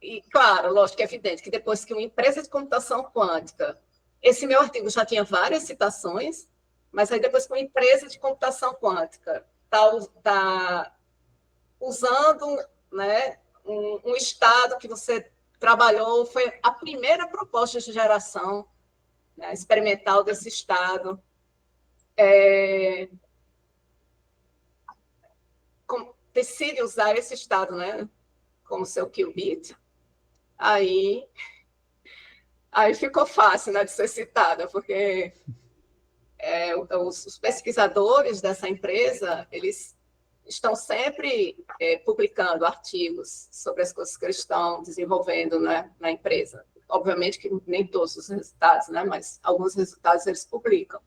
E, claro, lógico que é evidente que depois que uma empresa de computação quântica, esse meu artigo já tinha várias citações, mas aí depois que uma empresa de computação quântica está usando, né, um estado que você trabalhou, foi a primeira proposta de geração, né, experimental desse estado, decide usar esse estado, né, como seu qubit, aí ficou fácil, né, de ser citada, porque os pesquisadores dessa empresa, eles estão sempre publicando artigos sobre as coisas que eles estão desenvolvendo, né, na empresa. Obviamente que nem todos os resultados, né, mas alguns resultados eles publicam.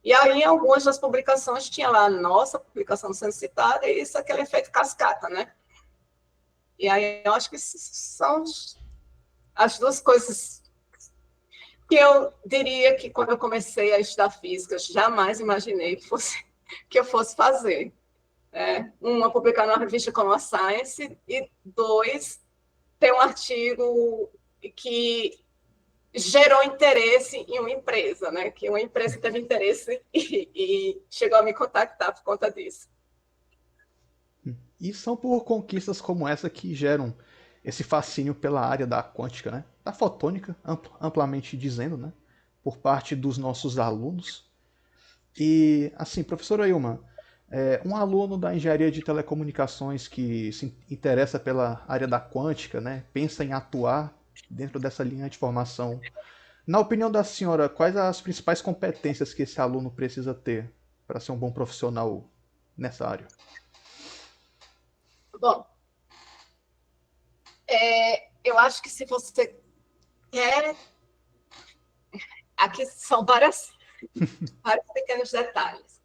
E aí, em algumas das publicações, tinha lá a nossa publicação sendo citada, e isso é aquele efeito cascata, né? E aí, eu acho que são as duas coisas que eu diria que, quando eu comecei a estudar física, jamais imaginei que eu fosse fazer. Uma, publicar numa revista como a Science, e dois, ter um artigo que gerou interesse em uma empresa, né? Que uma empresa teve interesse e chegou a me contactar por conta disso. E são por conquistas como essa que geram esse fascínio pela área da quântica, né? Da fotônica, amplamente dizendo, né? Por parte dos nossos alunos. E, assim, professora Ilma, um aluno da engenharia de telecomunicações que se interessa pela área da quântica, né? Pensa em atuar dentro dessa linha de formação. Na opinião da senhora, quais as principais competências que esse aluno precisa ter para ser um bom profissional nessa área? Bom, eu acho que se você quer... Aqui são vários pequenos detalhes.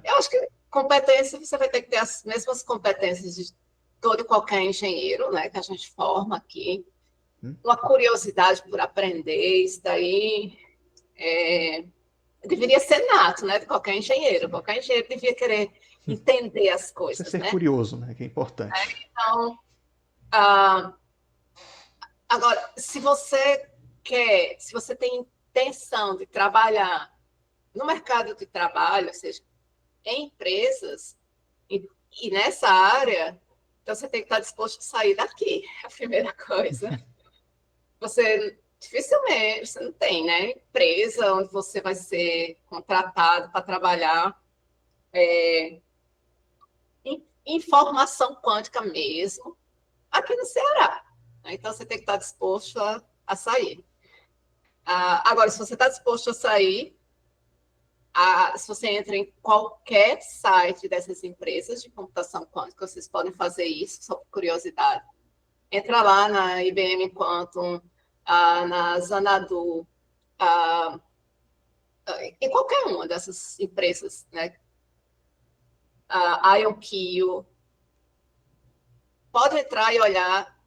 Eu acho que competência, você vai ter que ter as mesmas competências de todo e qualquer engenheiro, né, que a gente forma aqui. Uma curiosidade por aprender, isso daí deveria ser nato, né, de qualquer engenheiro. Qualquer engenheiro devia querer entender as coisas, Você ser né? curioso, né, que é importante. Então, agora, se você tem intenção de trabalhar no mercado de trabalho, ou seja, em empresas, e nessa área, então você tem que estar disposto a sair daqui, a primeira coisa. Você dificilmente, você não tem, né, empresa onde você vai ser contratado para trabalhar em formação quântica mesmo, aqui no Ceará. Então, você tem que estar disposto a sair. Agora, se você está disposto a sair, se você entra em qualquer site dessas empresas de computação quântica, vocês podem fazer isso, só por curiosidade. Entra lá na IBM Quantum, na Xanadu, em qualquer uma dessas empresas, né? A IonQ, pode entrar e olhar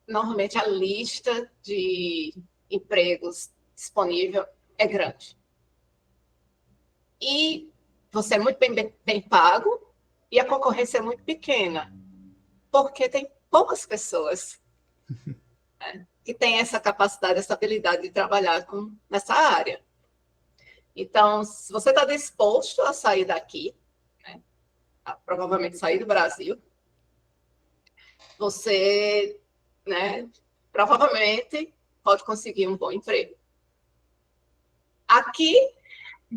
normalmente a lista de empregos disponível é grande. E você é muito bem pago e a concorrência é muito pequena, porque tem poucas pessoas, né, que têm essa capacidade, essa habilidade de trabalhar nessa área. Então, se você está disposto a sair daqui, né, provavelmente sair do Brasil, você, né, provavelmente pode conseguir um bom emprego. Aqui,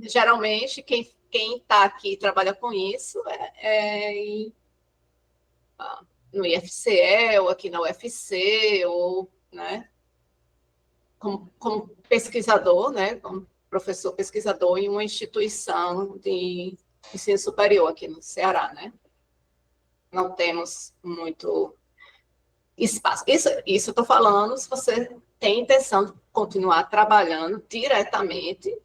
geralmente, quem está aqui e trabalha com isso no IFCE, ou aqui na UFC, ou, né, como pesquisador, né, como professor pesquisador em uma instituição de ensino superior aqui no Ceará, né? Não temos muito espaço. Isso eu estou falando se você tem intenção de continuar trabalhando diretamente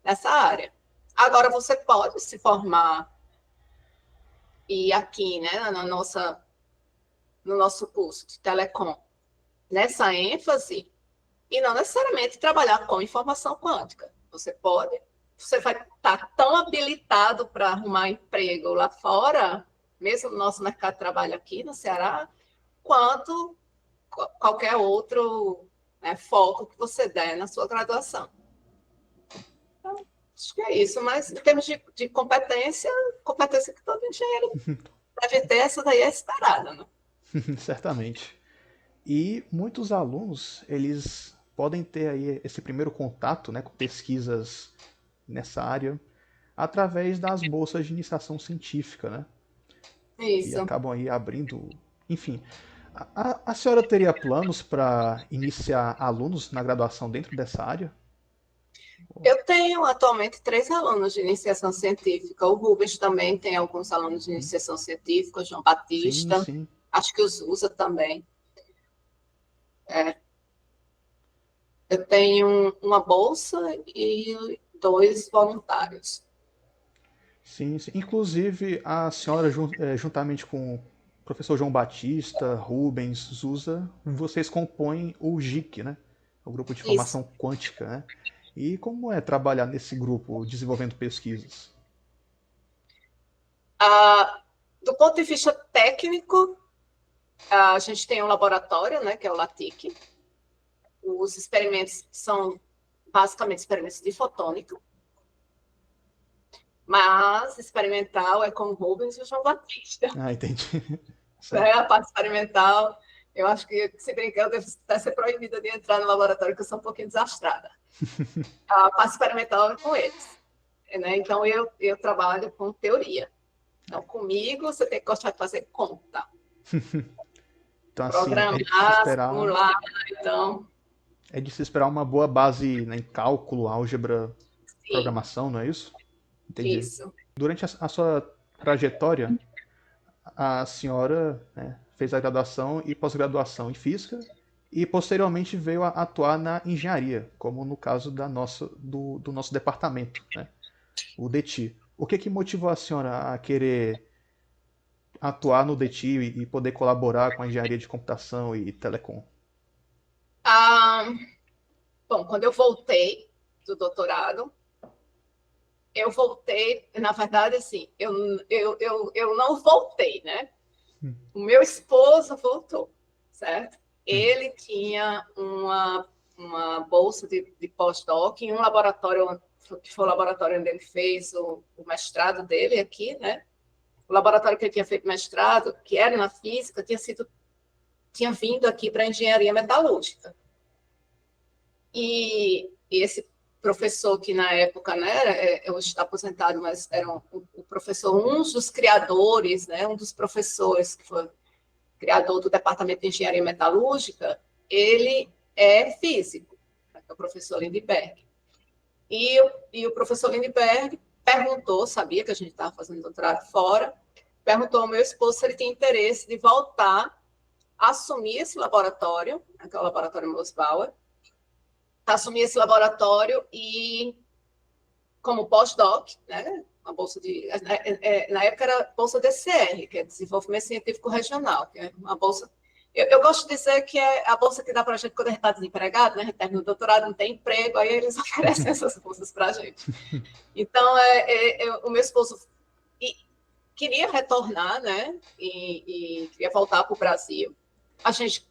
nessa área. Agora, você pode se formar e aqui, né, na nossa no nosso curso de telecom nessa ênfase e não necessariamente trabalhar com informação quântica. Você vai estar tão habilitado para arrumar emprego lá fora, mesmo no nosso mercado de trabalho aqui no Ceará, quanto qualquer outro, né, foco que você der na sua graduação. Então, acho que é isso, mas em termos de competência que todo engenheiro deve ter, essa daí é esperada, né? Certamente. E muitos alunos, eles podem ter aí esse primeiro contato, né, com pesquisas nessa área através das bolsas de iniciação científica, né? Que Isso. acabam aí abrindo. Enfim, a senhora teria planos para iniciar alunos na graduação dentro dessa área? Eu tenho atualmente 3 alunos de iniciação científica. O Rubens também tem alguns alunos de iniciação científica, o João Sim, Batista, sim. acho que os usa também. Eu tenho uma bolsa e 2 voluntários. Sim, sim. Inclusive, a senhora, juntamente com o professor João Batista, Rubens, Zusa, vocês compõem o GIC, né? O Grupo de Isso. Formação Quântica, né? E como é trabalhar nesse grupo, desenvolvendo pesquisas? Do ponto de vista técnico, a gente tem um laboratório, né, que é o LATIC. Os experimentos são basicamente experimentos de fotônica, mas experimental é com o Rubens e o João Batista. Ah, entendi. Né? Certo. A parte experimental, eu acho que, se brincar, eu devo até ser proibida de entrar no laboratório, porque eu sou um pouquinho desastrada. A parte experimental é com eles. Né? Então, eu trabalho com teoria. Então, comigo, você tem que gostar de fazer conta. Então, assim, Programar, simular, então... é de se esperar uma boa base, né, em cálculo, álgebra, Sim, programação, não é isso? Entendi. isso. Durante a sua trajetória, a senhora, né, fez a graduação e pós-graduação em física e posteriormente veio a atuar na engenharia, como no caso do nosso departamento, né, o DETI. O que motivou a senhora a querer atuar no DETI e poder colaborar com a engenharia de computação e telecom? Ah, bom, quando eu voltei do doutorado, eu voltei, na verdade, assim, eu não voltei, né? O meu esposo voltou, certo? Ele tinha uma bolsa de pós-doc em um laboratório, que foi o laboratório onde ele fez o mestrado dele aqui, né? O laboratório que ele tinha feito mestrado, que era na física, tinha vindo aqui para a engenharia metalúrgica. E esse professor que na época, né, hoje está aposentado, mas era o professor, um dos criadores, né, um dos professores que foi criador do Departamento de Engenharia Metalúrgica, ele é físico, né, é o professor Lindbergh. E o professor Lindbergh perguntou, sabia que a gente estava fazendo doutorado fora, perguntou ao meu esposo se ele tinha interesse de voltar a assumir esse laboratório, né, que é o laboratório Mosbauer, assumir esse laboratório e como pós-doc, né, uma bolsa de... Na época era bolsa DCR, que é Desenvolvimento Científico Regional, que é uma bolsa... Eu gosto de dizer que é a bolsa que dá para a gente quando a gente está desempregado, né? A gente termina o doutorado, não tem emprego, aí eles oferecem essas bolsas para a gente. Então, o meu esposo queria retornar, né? E queria voltar para o Brasil. A gente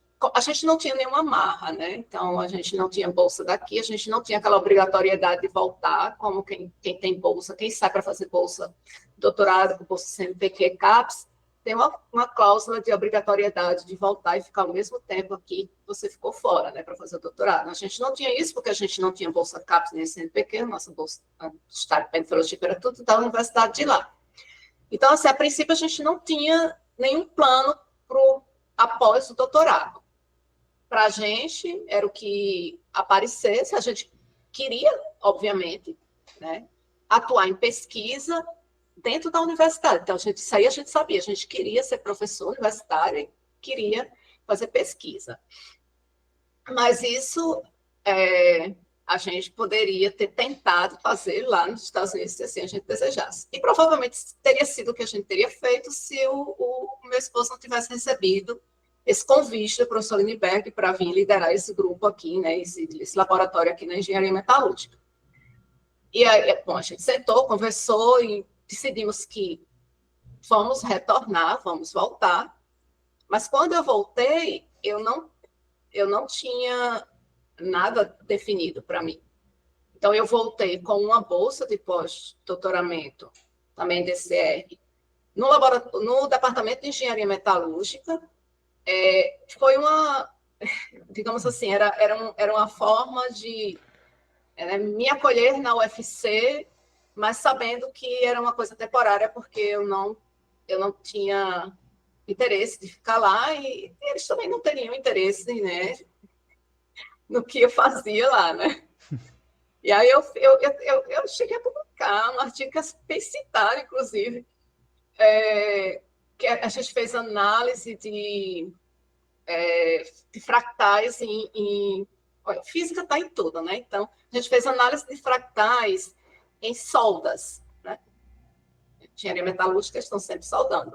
não tinha nenhuma marra, né? Então, a gente não tinha bolsa daqui, a gente não tinha aquela obrigatoriedade de voltar, como quem tem bolsa, quem sai para fazer bolsa, doutorado, com bolsa CNPq, CAPES, tem uma cláusula de obrigatoriedade de voltar e ficar ao mesmo tempo aqui que você ficou fora, né, para fazer o doutorado. A gente não tinha isso, porque a gente não tinha bolsa CAPES nem CNPq, nossa bolsa de estágio de fellowship era tudo da universidade de lá. Então, assim, a princípio, a gente não tinha nenhum plano após o doutorado. Para a gente, era o que aparecesse, a gente queria, obviamente, né, atuar em pesquisa dentro da universidade. Então, isso aí a gente sabia, a gente queria ser professor universitário e queria fazer pesquisa. Mas isso a gente poderia ter tentado fazer lá nos Estados Unidos, se assim a gente desejasse. E provavelmente teria sido o que a gente teria feito se o meu esposo não tivesse recebido esse convite do professor Lindbergh para vir liderar esse grupo aqui, né, esse laboratório aqui na engenharia metalúrgica. E aí, bom, a gente sentou, conversou e decidimos que vamos retornar, vamos voltar. Mas quando eu voltei, eu não tinha nada definido para mim. Então, eu voltei com uma bolsa de pós-doutoramento, também DCR, no Departamento de Engenharia Metalúrgica. Foi uma, digamos assim, era uma forma de me acolher na UFC, mas sabendo que era uma coisa temporária, porque eu não tinha interesse de ficar lá e eles também não teriam interesse, né, no que eu fazia lá, né? E aí eu cheguei a publicar um artigo que é bem citado, inclusive, que a gente fez análise de fractais olha, física está em tudo, né? Então, a gente fez análise de fractais em soldas, né? Engenharia metalúrgica estão sempre soldando.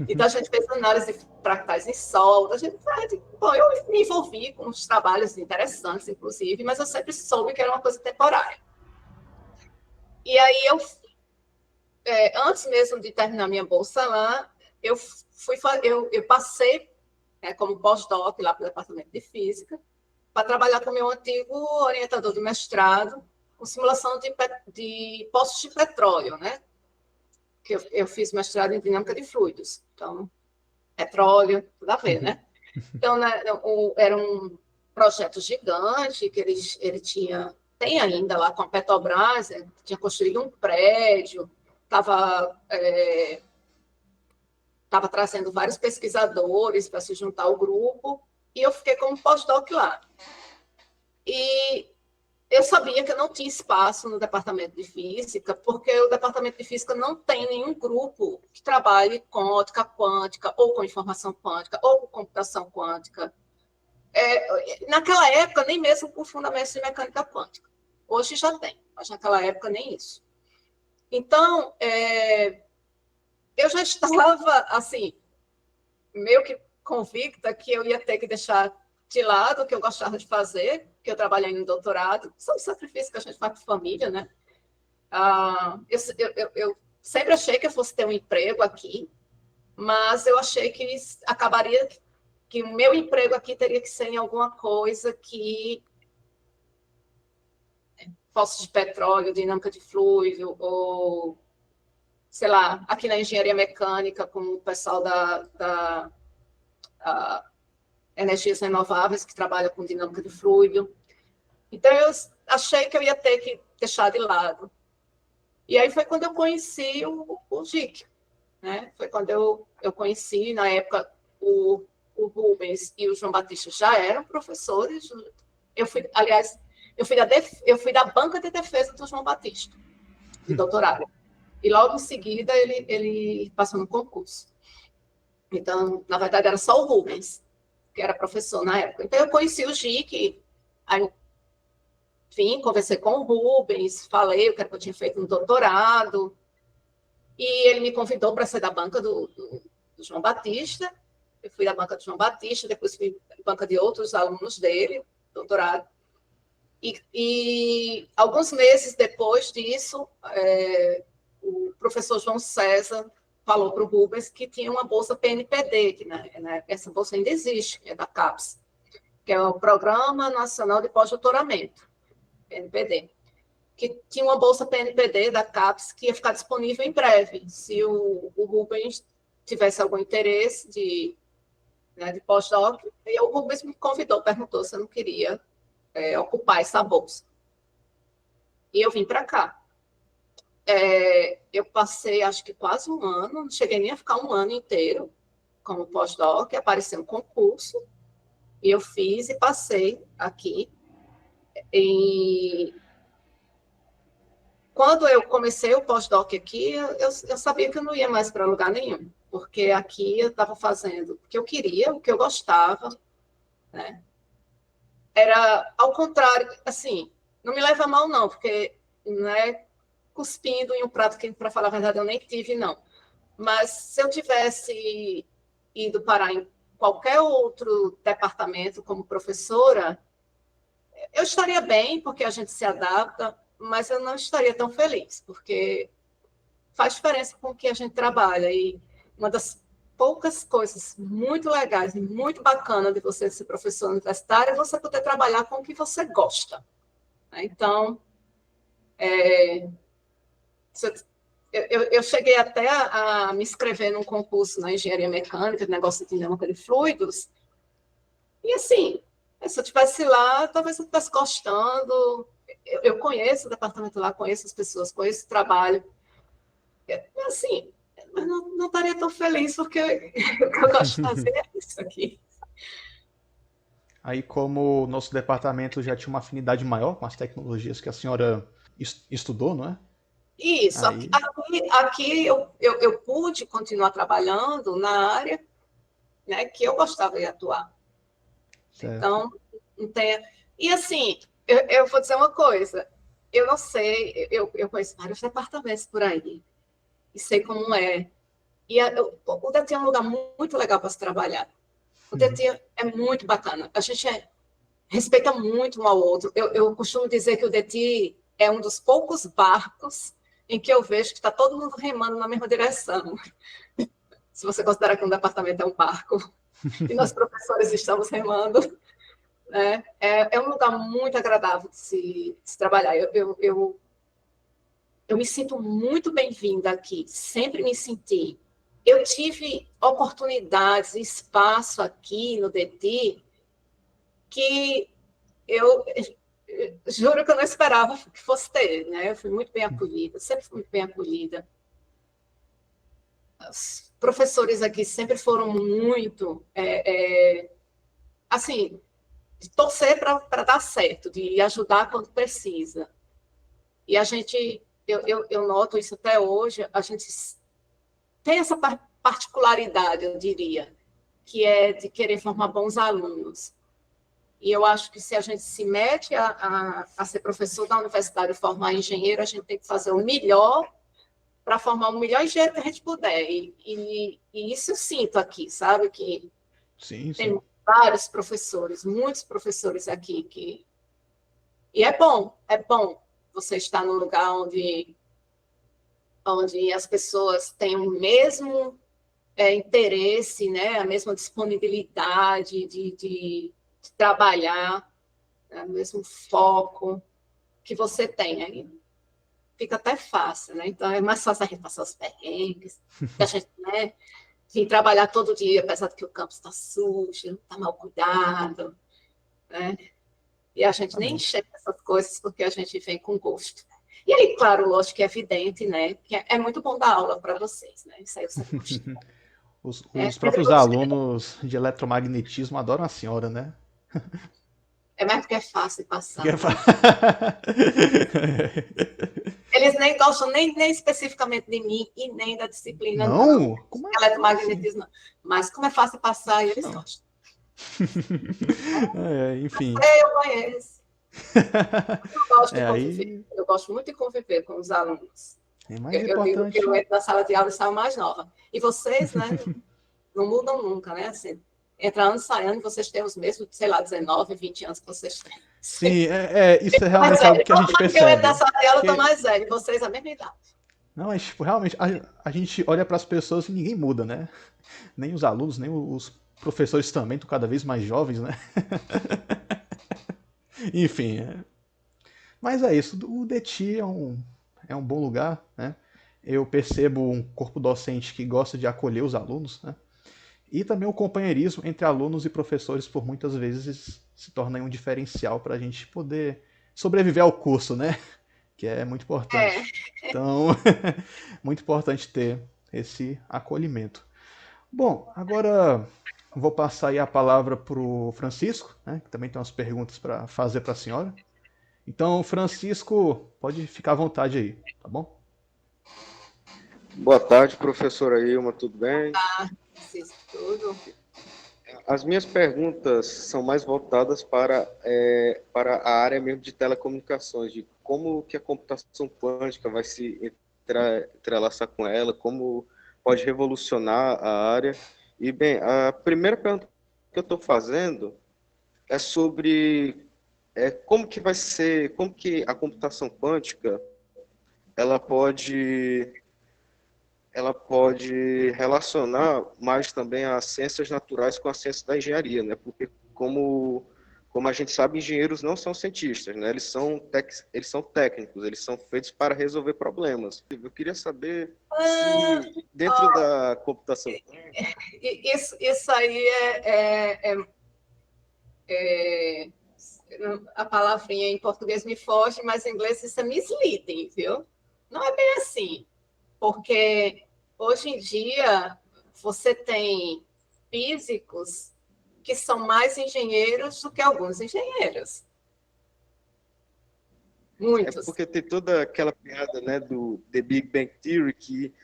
Então, a gente fez análise de fractais em soldas. Bom, eu me envolvi com uns trabalhos interessantes, inclusive, mas eu sempre soube que era uma coisa temporária. E aí, antes mesmo de terminar minha bolsa lá, eu passei como pós-doc lá para o departamento de física, para trabalhar com o meu antigo orientador de mestrado, com simulação de poços de petróleo, né? Que eu fiz mestrado em dinâmica de fluidos. Então, petróleo, tudo a ver, né? Então, né, era um projeto gigante que ele tem ainda lá com a Petrobras, tinha construído um prédio, estava trazendo vários pesquisadores para se juntar ao grupo, e eu fiquei como pós-doc lá. E eu sabia que eu não tinha espaço no departamento de física, porque o departamento de física não tem nenhum grupo que trabalhe com ótica quântica, ou com informação quântica, ou com computação quântica. Naquela época, nem mesmo com fundamentos de mecânica quântica. Hoje já tem, mas naquela época nem isso. Então, eu já estava, assim, meio que convicta que eu ia ter que deixar de lado o que eu gostava de fazer, que eu trabalhei no doutorado. São sacrifícios que a gente faz com família, né? Eu sempre achei que eu fosse ter um emprego aqui, mas eu achei que acabaria, que o meu emprego aqui teria que ser em alguma coisa que poços de petróleo, dinâmica de fluido, ou, sei lá, aqui na engenharia mecânica, com o pessoal da energias renováveis, que trabalha com dinâmica de fluido. Então, eu achei que eu ia ter que deixar de lado. E aí foi quando eu conheci o GIC, né? Foi quando eu conheci, na época, o Rubens e o João Batista já eram professores. Aliás, eu fui da banca de defesa do João Batista, de doutorado. E logo em seguida ele passou no concurso. Então, na verdade, era só o Rubens, que era professor na época. Então, eu conheci o GIC, aí vim, conversei com o Rubens, falei o que eu tinha feito no doutorado, e ele me convidou para ser da banca do João Batista. Eu fui da banca do João Batista, depois fui da banca de outros alunos dele, doutorado. E alguns meses depois disso, o professor João César falou para o Rubens que tinha uma bolsa PNPD, que essa bolsa ainda existe, que é da CAPES, que é o Programa Nacional de Pós-Doutoramento, PNPD, que tinha uma bolsa PNPD da CAPES que ia ficar disponível em breve, se o Rubens tivesse algum interesse de pós-doc. E o Rubens me convidou, perguntou se eu não queria ocupar essa bolsa. E eu vim para cá. Eu passei, acho que quase um ano, não cheguei nem a ficar um ano inteiro como pós-doc, apareceu um concurso, e eu fiz e passei aqui. E quando eu comecei o pós-doc aqui, eu sabia que eu não ia mais para lugar nenhum, porque aqui eu estava fazendo o que eu queria, o que eu gostava, né? Era ao contrário, assim, não me leva a mal não, porque não é cuspindo em um prato que, para falar a verdade, eu nem tive, não. Mas se eu tivesse ido parar qualquer outro departamento como professora, eu estaria bem, porque a gente se adapta, mas eu não estaria tão feliz, porque faz diferença com o que a gente trabalha. E uma das poucas coisas muito legais e muito bacana de você ser professor universitário é você poder trabalhar com o que você gosta. Então, eu cheguei até a me inscrever num concurso na engenharia mecânica, de negócio de dinâmica de fluidos, e assim, se eu estivesse lá, talvez eu estivesse gostando. Eu conheço o departamento lá, conheço as pessoas, conheço o trabalho. Assim, mas não estaria tão feliz, porque o que eu gosto de fazer é isso aqui. Aí, como o nosso departamento já tinha uma afinidade maior com as tecnologias que a senhora estudou, não é? Isso, Aí, aqui eu pude continuar trabalhando na área, né, que eu gostava de atuar. certo. Então, não tem. E assim, eu vou dizer uma coisa, eu não sei, eu conheço vários departamentos por aí, e sei como é. E o DETI é um lugar muito legal para se trabalhar. O DETI é muito bacana. A gente respeita muito um ao outro. Eu costumo dizer que o DETI é um dos poucos barcos em que eu vejo que está todo mundo remando na mesma direção. Se você considera que um departamento é um barco, e nós professores estamos remando, né? É um lugar muito agradável de se trabalhar. Eu me sinto muito bem-vinda aqui, sempre me senti. Eu tive oportunidades, espaço aqui no DETI que eu juro que eu não esperava que fosse ter, né? Eu fui muito bem acolhida, sempre fui muito bem acolhida. Os professores aqui sempre foram muito, assim, de torcer para dar certo, de ajudar quando precisa. E a gente, eu noto isso até hoje, a gente tem essa particularidade, eu diria, que é de querer formar bons alunos. E eu acho que se a gente se mete a ser professor da universidade e formar engenheiro, a gente tem que fazer o melhor para formar o melhor engenheiro que a gente puder. E isso eu sinto aqui, sabe? Que Sim, sim. tem vários professores, muitos professores aqui que. E é bom você estar num lugar onde as pessoas têm o mesmo interesse, né? A mesma disponibilidade de trabalhar, né? O mesmo foco que você tem. Aí fica até fácil, né? Então é mais fácil a gente passar os perrengues, que a gente, né? Vir trabalhar todo dia, apesar de que o campus está sujo, está mal cuidado, né? E a gente nem Exatamente. enxerga essas coisas porque a gente vem com gosto. E aí, claro, lógico que é evidente, né? Que é muito bom dar aula para vocês, né? Isso aí eu sempre gostei. Os Sempre próprios gostei. alunos de eletromagnetismo adoram a senhora, né? É mais porque é fácil Porque passar, né? Eles nem gostam nem especificamente de mim e nem da disciplina, não. Não? Como assim? Eletromagnetismo, não. Mas como é fácil passar, eles Não. gostam. Enfim. Eu conheço. Eu gosto de conviver. Aí Eu gosto muito de conviver com os alunos. é mais Eu digo que eu importante. entro na sala de aula e saio mais nova. E vocês, né, não mudam nunca, né? Assim, entra ano, sai ano, e vocês têm os mesmos, sei lá, 19, 20 anos que vocês têm. Sim, isso é Mais realmente algo velho. que a Quanto gente mais que eu entro na percebe. sala de aula, eu estou Porque, mais velho. Vocês, a mesma idade. não, mas, tipo, realmente, a gente olha para as pessoas e ninguém muda, né? Nem os alunos, nem os professores também estão cada vez mais jovens, né? Enfim, mas é isso. O DETI é um bom lugar, né? Eu percebo um corpo docente que gosta de acolher os alunos, né? E também o companheirismo entre alunos e professores, por muitas vezes, se torna um diferencial para a gente poder sobreviver ao curso, né? Que é muito É, importante. Então, muito importante ter esse acolhimento. Bom, agora vou passar aí a palavra para o Francisco, né, que também tem umas perguntas para fazer para a senhora. Então, Francisco, pode ficar à vontade aí, tá bom? Boa tarde, professora Ilma, tudo bem? preciso tudo. As minhas perguntas são mais voltadas para a área mesmo de telecomunicações, de como que a computação quântica vai se entrelaçar com ela, como pode revolucionar a área. E, bem, a primeira pergunta que eu estou fazendo é sobre como que vai ser, como que a computação quântica ela pode relacionar mais também as ciências naturais com a ciência da engenharia, né? Porque como a gente sabe, engenheiros não são cientistas, né? Eles são técnicos, eles são feitos para resolver problemas. Eu queria saber se dentro da computação. Isso aí a palavrinha em português me foge, mas em inglês isso é misleading, viu? Não é bem assim, porque hoje em dia você tem físicos que são mais engenheiros do que alguns engenheiros. Muitos. Porque tem toda aquela piada, né, do The Big Bang Theory,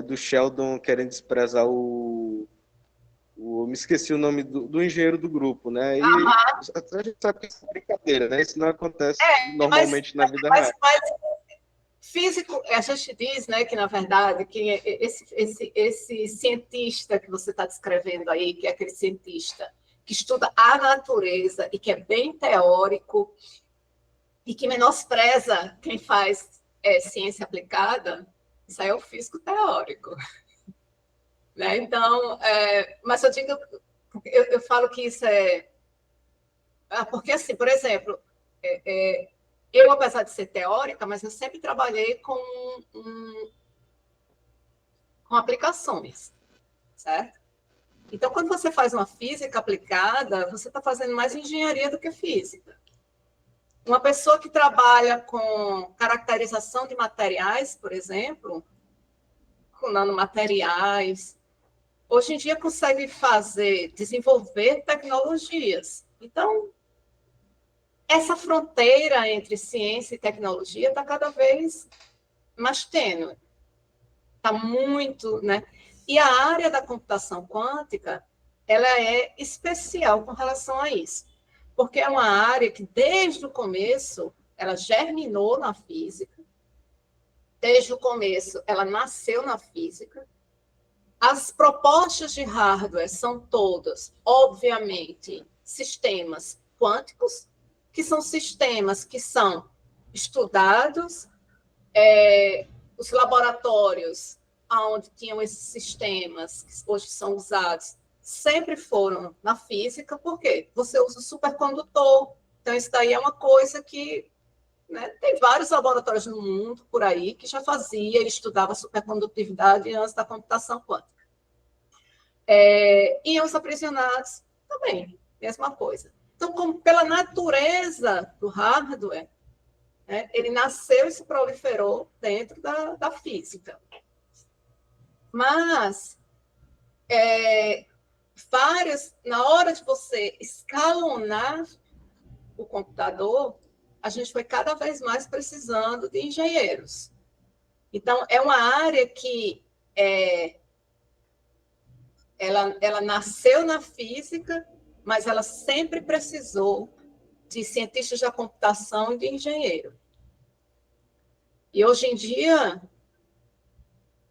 do Sheldon querendo desprezar me esqueci o nome do engenheiro do grupo, né? E a gente sabe que isso é brincadeira, né? Isso não acontece normalmente na vida real. Mas físico, a gente diz, né, que na verdade que esse cientista que você está descrevendo aí, que é aquele cientista que estuda a natureza e que é bem teórico e que menospreza quem faz ciência aplicada, isso aí é o físico teórico. Né? Então, mas eu digo, eu falo que isso porque, assim, por exemplo, eu, apesar de ser teórica, mas eu sempre trabalhei com aplicações, certo? Então, quando você faz uma física aplicada, você está fazendo mais engenharia do que física. Uma pessoa que trabalha com caracterização de materiais, por exemplo, com nanomateriais, hoje em dia consegue desenvolver tecnologias. Então, essa fronteira entre ciência e tecnologia está cada vez mais tênue. Está muito, né? E a área da computação quântica, ela é especial com relação a isso, porque é uma área que, desde o começo, ela germinou na física, desde o começo, ela nasceu na física. As propostas de hardware são todas, obviamente, sistemas quânticos, que são sistemas que são estudados, os laboratórios onde tinham esses sistemas, que hoje são usados, sempre foram na física, porque você usa o supercondutor, então isso daí é uma coisa que, né, tem vários laboratórios no mundo, por aí, que já fazia e estudava supercondutividade antes da computação quântica. E os aprisionados também, mesma coisa. Então, como pela natureza do hardware, né, ele nasceu e se proliferou dentro da física. Mas, na hora de você escalonar o computador, a gente foi cada vez mais precisando de engenheiros. Então, é uma área que ela nasceu na física, mas ela sempre precisou de cientistas da computação e de engenheiro. E hoje em dia,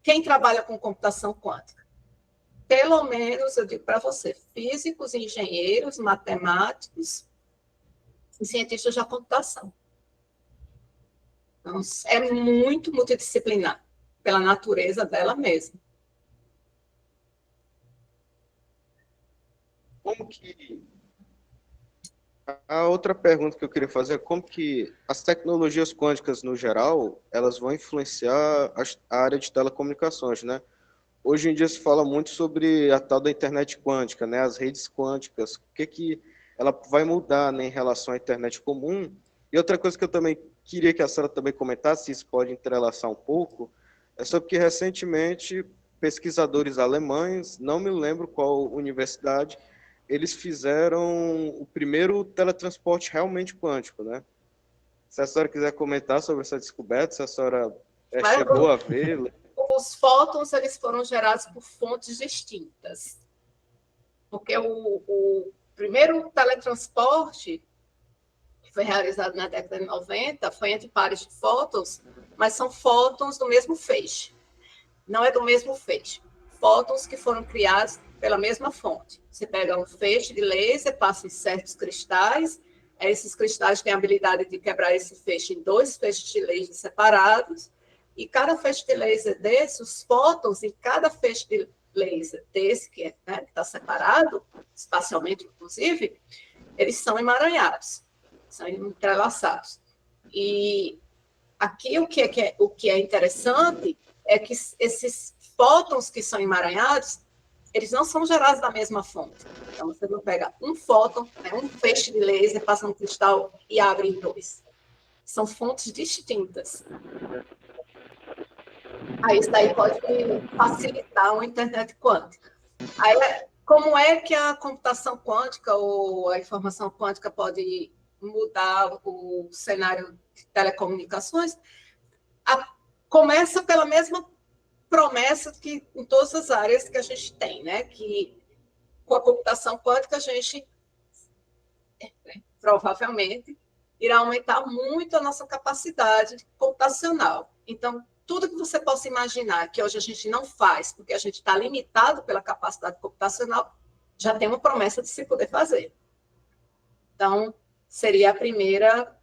quem trabalha com computação quântica? Pelo menos, eu digo para você, físicos, engenheiros, matemáticos e cientistas da computação. Então, é muito multidisciplinar, pela natureza dela mesma. Como que... A outra pergunta que eu queria fazer é como que as tecnologias quânticas, no geral, elas vão influenciar a área de telecomunicações, né? Hoje em dia se fala muito sobre a tal da internet quântica, né? As redes quânticas, o que ela vai mudar, né, em relação à internet comum. E outra coisa que eu também queria que a senhora também comentasse, se isso pode entrelaçar um pouco, é sobre que recentemente pesquisadores alemães, não me lembro qual universidade, eles fizeram o primeiro teletransporte realmente quântico, né? Se a senhora quiser comentar sobre essa descoberta, se a senhora chegou a ver. Os fótons, eles foram gerados por fontes distintas. Porque o primeiro teletransporte, que foi realizado na década de 90, foi entre pares de fótons, mas são fótons do mesmo feixe. Não é do mesmo feixe. fótons que foram criados pela mesma fonte. Você pega um feixe de laser, passa em certos cristais, esses cristais têm a habilidade de quebrar esse feixe em 2 feixes de laser separados, e cada feixe de laser desse, os fótons em cada feixe de laser desse, que está separado, espacialmente inclusive, eles são emaranhados, são entrelaçados. E aqui o que é interessante é que esses fótons que são emaranhados, eles não são gerados da mesma fonte. Então, você não pega um fóton, um feixe de laser, passa no cristal e abre em 2. São fontes distintas. Aí, isso daí pode facilitar uma internet quântica. Aí, como é que a computação quântica ou a informação quântica pode mudar o cenário de telecomunicações? Começa pela mesma promessa que em todas as áreas que a gente tem, né? Que com a computação quântica a gente provavelmente irá aumentar muito a nossa capacidade computacional. Então, tudo que você possa imaginar que hoje a gente não faz, porque a gente está limitado pela capacidade computacional, já tem uma promessa de se poder fazer. Então, seria a primeira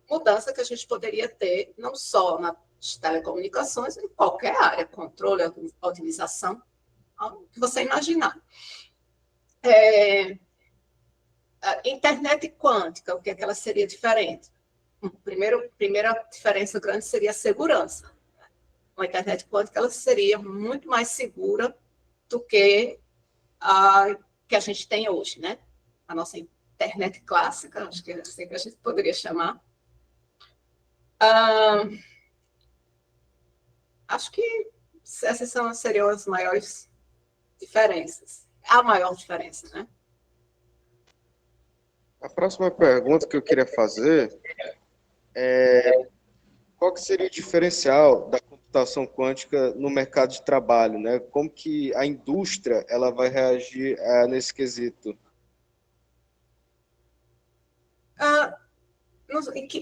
mudança que a gente poderia ter, não só nas telecomunicações, em qualquer área, controle, otimização, o que você imaginar. A internet quântica, o que é que ela seria diferente? Primeira diferença grande seria a segurança. Uma internet quântica ela seria muito mais segura do que a que a gente tem hoje, né? A nossa internet clássica, acho que é assim que a gente poderia chamar. Acho que essas seriam as maiores diferenças. A maior diferença, né? A próxima pergunta que eu queria fazer é qual que seria o diferencial da computação quântica no mercado de trabalho, né? Como que a indústria ela vai reagir nesse quesito?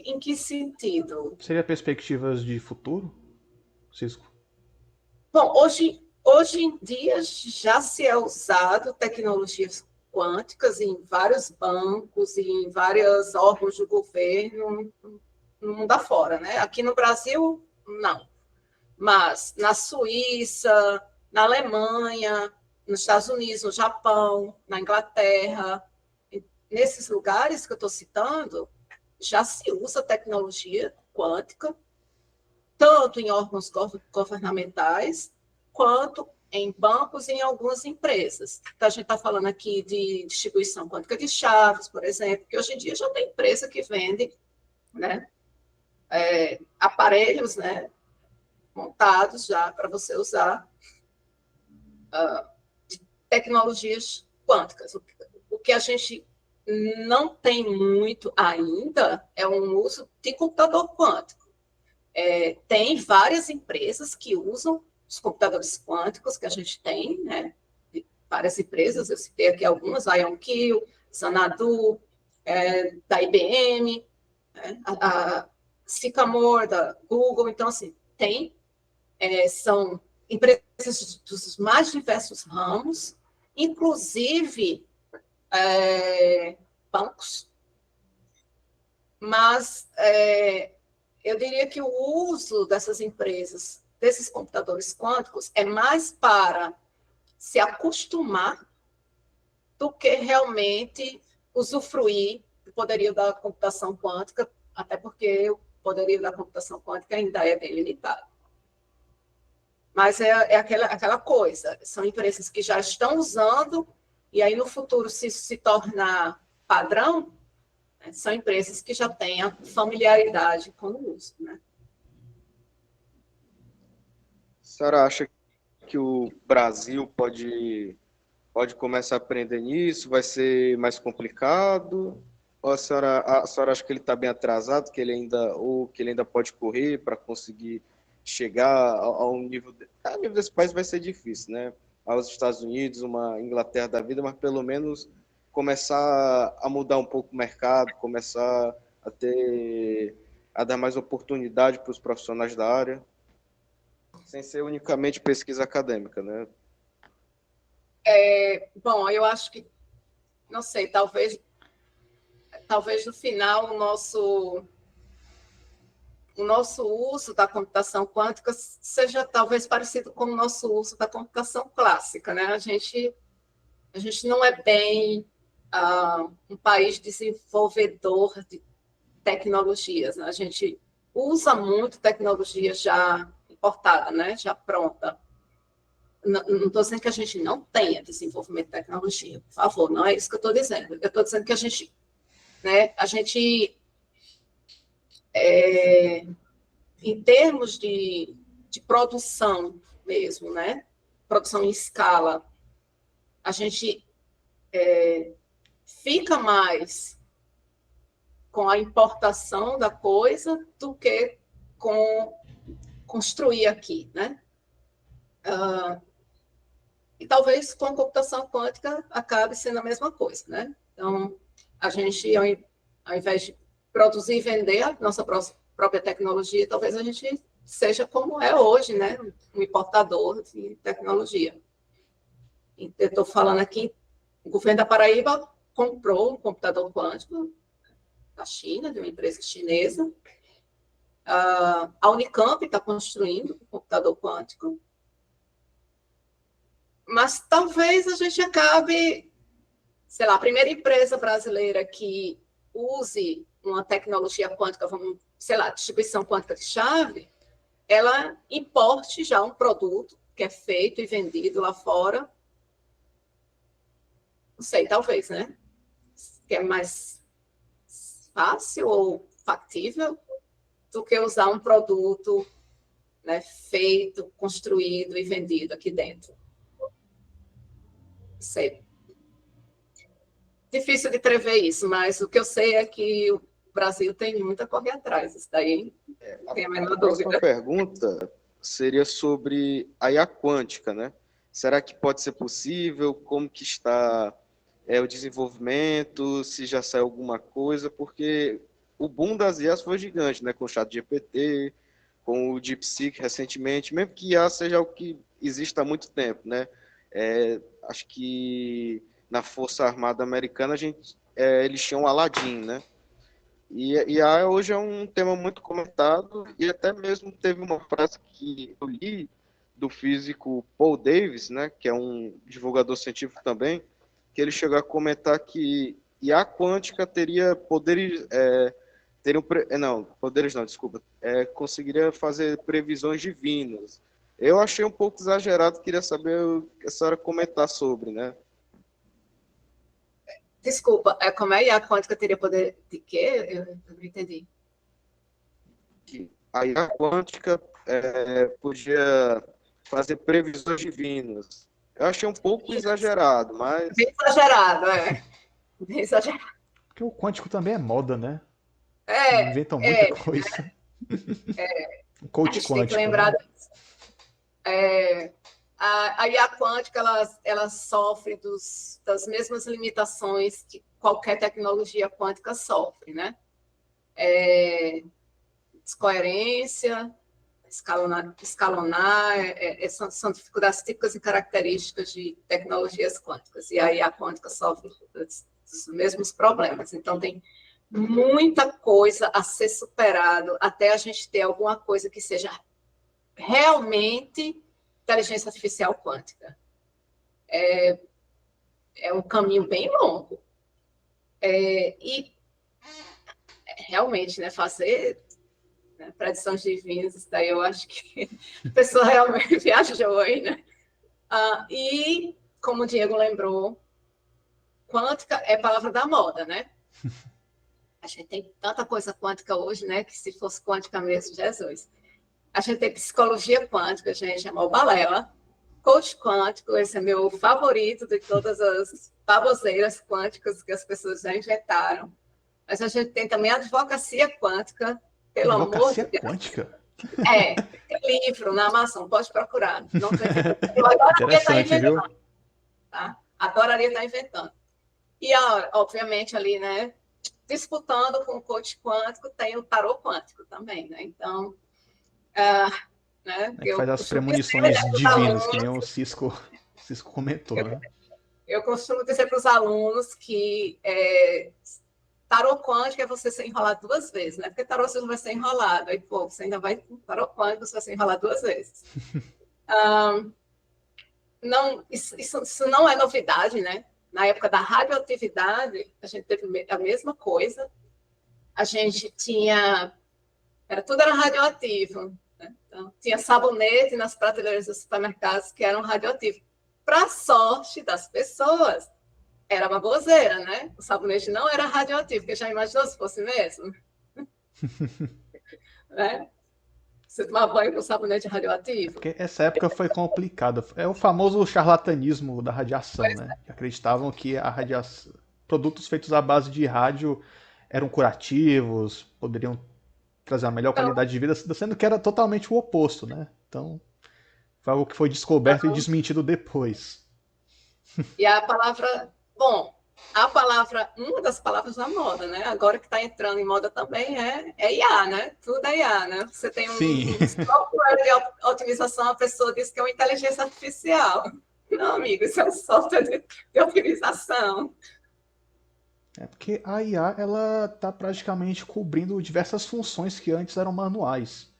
Em que sentido? Seria perspectivas de futuro, Cisco? Bom, hoje em dia já se é usado tecnologias quânticas em vários bancos, em vários órgãos do governo, no mundo afora, né? Aqui no Brasil, não. Mas na Suíça, na Alemanha, nos Estados Unidos, no Japão, na Inglaterra, nesses lugares que eu estou citando, já se usa tecnologia quântica, tanto em órgãos governamentais, quanto em bancos e em algumas empresas. Então, a gente está falando aqui de distribuição quântica de chaves, por exemplo, que hoje em dia já tem empresa que vende, né, aparelhos, né, montados já para você usar de tecnologias quânticas. O que a gente não tem muito ainda é um uso de computador quântico. Tem várias empresas que usam os computadores quânticos que a gente tem, né? Várias empresas, eu citei aqui algumas, IonQ, Xanadu, da IBM, né? A Sycamore, da Google. Então, assim, são empresas dos mais diversos ramos, inclusive bancos, mas eu diria que o uso dessas empresas, desses computadores quânticos, é mais para se acostumar do que realmente usufruir do poderio da computação quântica, até porque o poderio da computação quântica ainda é bem limitado. Mas é aquela coisa, são empresas que já estão usando, e aí no futuro, se isso se tornar padrão, são empresas que já têm a familiaridade com o uso, né? A senhora acha que o Brasil pode começar a aprender nisso? Vai ser mais complicado? Ou a senhora acha que ele está bem atrasado, que ele ainda pode correr para conseguir chegar ao nível... A nível desse país vai ser difícil, né? Aos Estados Unidos, uma Inglaterra da vida, mas pelo menos começar a mudar um pouco o mercado, começar a dar mais oportunidade para os profissionais da área. Sem ser unicamente pesquisa acadêmica, né? Bom, eu acho que, não sei, talvez no final o nosso uso da computação quântica seja talvez parecido com o nosso uso da computação clássica, né? A gente não é bem um país desenvolvedor de tecnologias, né? A gente usa muito tecnologia já importada, né? Já pronta. Não estou dizendo que a gente não tenha desenvolvimento de tecnologia, por favor, não é isso que eu estou dizendo. Eu estou dizendo que a gente, né? Em termos de produção mesmo, né? Produção em escala, a gente fica mais com a importação da coisa do que com construir aqui, né? E talvez com a computação quântica acabe sendo a mesma coisa, né? Então, a gente, ao invés de produzir e vender a nossa própria tecnologia, talvez a gente seja como é hoje, né? Um importador de tecnologia. Eu estou falando aqui, o governo da Paraíba comprou um computador quântico da China, de uma empresa chinesa. A Unicamp está construindo um computador quântico. Mas talvez a gente acabe, sei lá, a primeira empresa brasileira que use uma tecnologia quântica, sei lá, distribuição quântica de chave, ela importe já um produto que é feito e vendido lá fora. Não sei, talvez, né? Que é mais fácil ou factível do que usar um produto, né, feito, construído e vendido aqui dentro. Não sei. Difícil de prever isso, mas o que eu sei é que o Brasil tem muito a correr atrás. Isso daí tem a menor A próxima dúvida. pergunta seria sobre a IA quântica, né? Será que pode ser possível? Como que está o desenvolvimento? Se já saiu alguma coisa? Porque o boom das IAs foi gigante, né? Com o ChatGPT, com o DeepSeek recentemente, mesmo que IA seja algo que existe há muito tempo, né? Acho que na Força Armada Americana eles tinham o Aladdin, né? E IA hoje é um tema muito comentado e até mesmo teve uma frase que eu li do físico Paul Davies, né, que é um divulgador científico também, que ele chegou a comentar que IA quântica teria poderes, poderes não, desculpa, conseguiria fazer previsões divinas. Eu achei um pouco exagerado, queria saber o que a senhora comentar sobre, né? Desculpa, como é? E a quântica teria poder de quê? Eu não entendi. Que a IA quântica podia fazer previsões divinas. Eu achei um pouco exagerado, mas... Bem exagerado, Bem exagerado. Porque o quântico também é moda, né? É, Inventam muita coisa. O a coach gente tem que quântico, lembrar né? a IA quântica ela sofre das mesmas limitações que qualquer tecnologia quântica sofre, né? Descoerência, escalonar são dificuldades típicas e características de tecnologias quânticas. E a IA quântica sofre dos mesmos problemas. Então, tem muita coisa a ser superado até a gente ter alguma coisa que seja realmente inteligência artificial quântica. É um caminho bem longo. E realmente, né, fazer predições divinas, isso daí eu acho que a pessoa realmente viajou aí, né? E, como o Diego lembrou, quântica é palavra da moda, né? A gente tem tanta coisa quântica hoje, né? Que se fosse quântica mesmo, Jesus. A gente tem psicologia quântica, gente, é mó balela. Coach quântico, esse é meu favorito de todas as baboseiras quânticas que as pessoas já inventaram. Mas a gente tem também a advocacia quântica, pelo amor de Advocacia Deus. quântica? Tem livro na Amazon, pode procurar. Não estou inventando. Eu adoraria estar Interessante, viu? inventando. Tá? Adoraria estar inventando. E, obviamente, ali, né, disputando com o coach quântico, tem o tarô quântico também, né? Então, né? É que faz Eu as costumo dizer premonições para os divinas, que nem alunos, o Cisco comentou, né? eu costumo dizer para os alunos que tarô quântico é você ser enrolado 2 vezes, né? Porque tarô você não vai ser enrolado, aí, pô, você ainda vai. Tarô quântico você vai ser enrolado 2 vezes. Não, isso não é novidade, né? Na época da radioatividade, a gente teve a mesma coisa. A gente tinha. Tudo era radioativo. Né? Então, tinha sabonete nas prateleiras dos supermercados que eram radioativos. Para sorte das pessoas, era uma bozeira, né? O sabonete não era radioativo, porque já imaginou se fosse mesmo? Né? Você tomar banho com sabonete radioativo? Porque essa época foi complicada. É o famoso charlatanismo da radiação, né? Que acreditavam que a radiação, produtos feitos à base de rádio eram curativos, poderiam trazer uma melhor Então, qualidade de vida, sendo que era totalmente o oposto, né? Então, foi algo que foi descoberto e desmentido depois. e a palavra, bom, uma das palavras da moda, né? Agora que está entrando em moda também é IA, né? Tudo é IA, né? Você tem Sim. um software de otimização, a pessoa diz que é uma inteligência artificial. Não, amigo, isso é um software de otimização. É porque a IA ela está praticamente cobrindo diversas funções que antes eram manuais,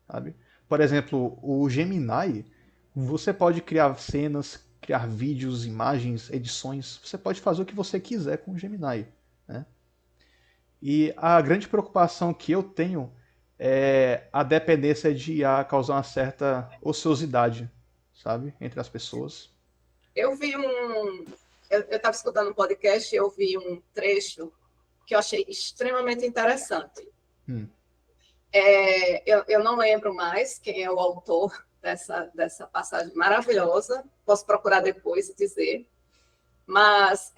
sabe? Por exemplo, o Gemini, você pode criar cenas, criar vídeos, imagens, edições, você pode fazer o que você quiser com o Gemini, né? E a grande preocupação que eu tenho é a dependência de IA causar uma certa ociosidade, sabe, entre as pessoas. Eu vi um. Eu estava escutando um podcast e eu vi um trecho que eu achei extremamente interessante. Hum. Eu não lembro mais quem é o autor dessa passagem maravilhosa, posso procurar depois e dizer, mas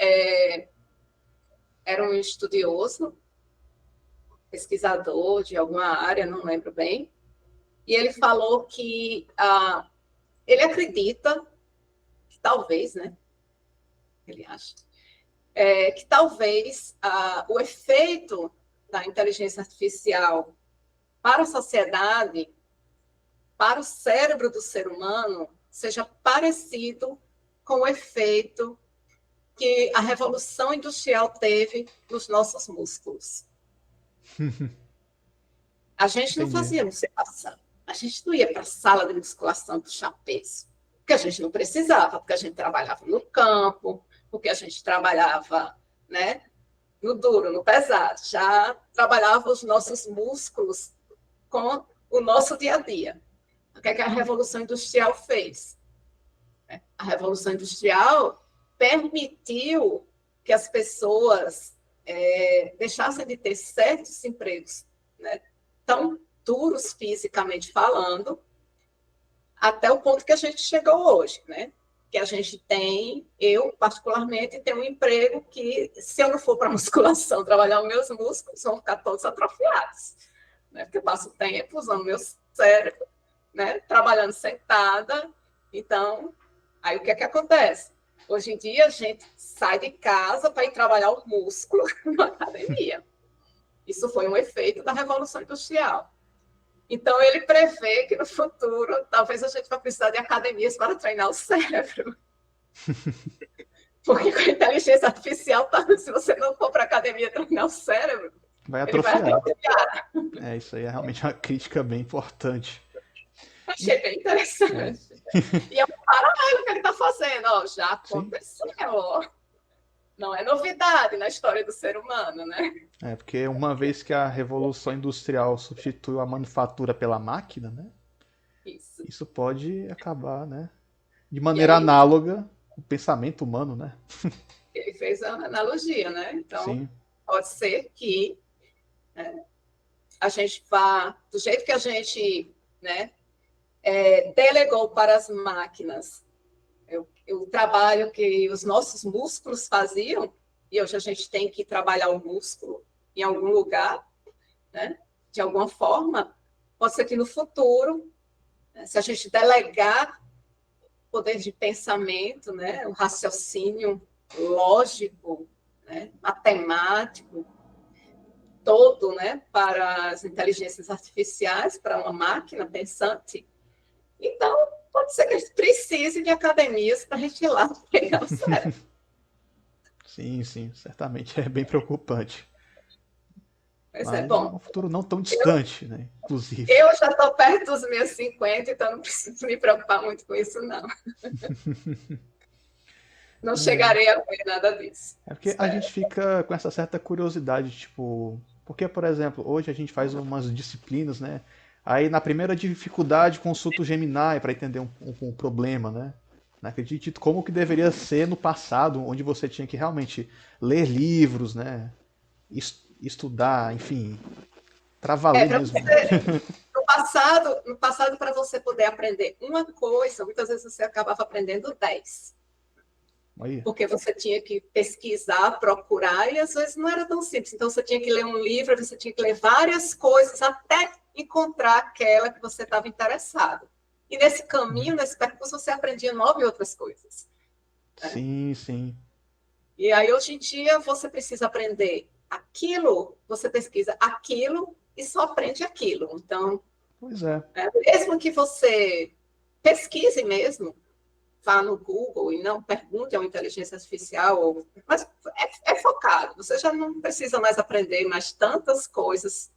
era um estudioso, pesquisador de alguma área, não lembro bem, e ele falou que ele acredita que talvez, né? Ele acha que talvez o efeito da inteligência artificial para a sociedade, para o cérebro do ser humano, seja parecido com o efeito que a Revolução Industrial teve nos nossos músculos. A gente não Entendi. fazia musculação, a gente não ia para a sala de musculação puxar peso, porque a gente não precisava, porque a gente trabalhava no campo, porque a gente trabalhava, né, no duro, no pesado, já trabalhava os nossos músculos com o nosso dia a dia. O que é que a Revolução Industrial fez? A Revolução Industrial permitiu que as pessoas deixassem de ter certos empregos, né, tão duros fisicamente falando, até o ponto que a gente chegou hoje, né? Que a gente tem, eu particularmente, tenho um emprego que, se eu não for para musculação trabalhar os meus músculos, vão ficar todos atrofiados, né? Porque eu passo tempo usando meu cérebro, né? Trabalhando sentada. Então, aí o que é que acontece? Hoje em dia, a gente sai de casa para ir trabalhar o músculo na academia. Isso foi um efeito da Revolução Industrial. Então, ele prevê que no futuro, talvez a gente vai precisar de academias para treinar o cérebro. Porque com a inteligência artificial, se você não for para a academia treinar o cérebro, Vai ele vai atrofiar. atrofiar. Isso aí é realmente uma crítica bem importante. Achei bem interessante. E é um paralelo que ele está fazendo. Ó, já aconteceu. Não é novidade na história do ser humano, né? Porque uma vez que a Revolução Industrial substituiu a manufatura pela máquina, né? Isso pode acabar, né? De maneira análoga o pensamento humano, né? Ele fez a analogia, né? Então, sim, pode ser que a gente vá, do jeito que a gente, né, delegou para as máquinas o trabalho que os nossos músculos faziam, e hoje a gente tem que trabalhar o músculo em algum lugar, né, de alguma forma, pode ser que no futuro, né, se a gente delegar o poder de pensamento, né, o raciocínio lógico, né, matemático, todo, né, para as inteligências artificiais, para uma máquina pensante, Então, pode ser que a gente precise de academias para a gente ir lá pegar o cérebro. Sim, sim, certamente é bem preocupante. Mas é Mas é bom. um futuro não tão Eu, distante, né? Inclusive. eu já estou perto dos meus 50, então não preciso me preocupar muito com isso, não. Não É, chegarei a ver nada disso. é porque a Espero. gente fica com essa certa curiosidade, tipo, porque, por exemplo, hoje a gente faz umas disciplinas, né? Aí na primeira dificuldade consulta o Gemini para entender um problema, né? Não acredito como que deveria ser no passado, onde você tinha que realmente ler livros, né? Estudar, enfim, É, travar-ler para mesmo, né? você, no passado, para você poder aprender uma coisa, muitas vezes você acabava aprendendo 10. Aí, Porque você tinha que pesquisar, procurar, e às vezes não era tão simples. Então, você tinha que ler um livro, você tinha que ler várias coisas até encontrar aquela que você estava interessado. E nesse caminho, nesse percurso, você aprendia 9 outras coisas. Né? sim, sim. E aí, hoje em dia, você precisa aprender aquilo, você pesquisa aquilo e só aprende aquilo. Então, Pois é. mesmo que você pesquise mesmo, vá no Google e não pergunte a uma inteligência artificial, mas é focado. Você já não precisa mais aprender mais tantas coisas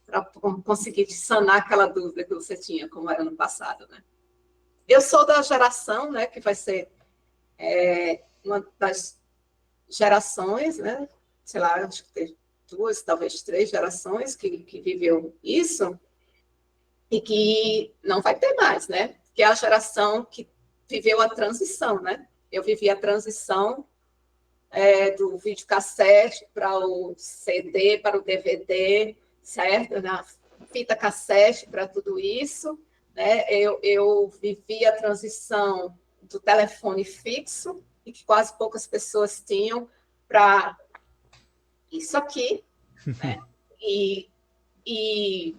para conseguir sanar aquela dúvida que você tinha, como era no passado, né? Eu sou da geração, né, que vai ser uma das gerações, né? Sei lá, acho que tem 2, talvez 3 gerações que viveu isso e que não vai ter mais, né? Que é a geração que viveu a transição, né? Eu vivi a transição do videocassete para o CD, para o DVD, certo? Na fita cassete para tudo isso, né? Eu vivi a transição do telefone fixo, e que quase poucas pessoas tinham, para isso aqui, né? E, e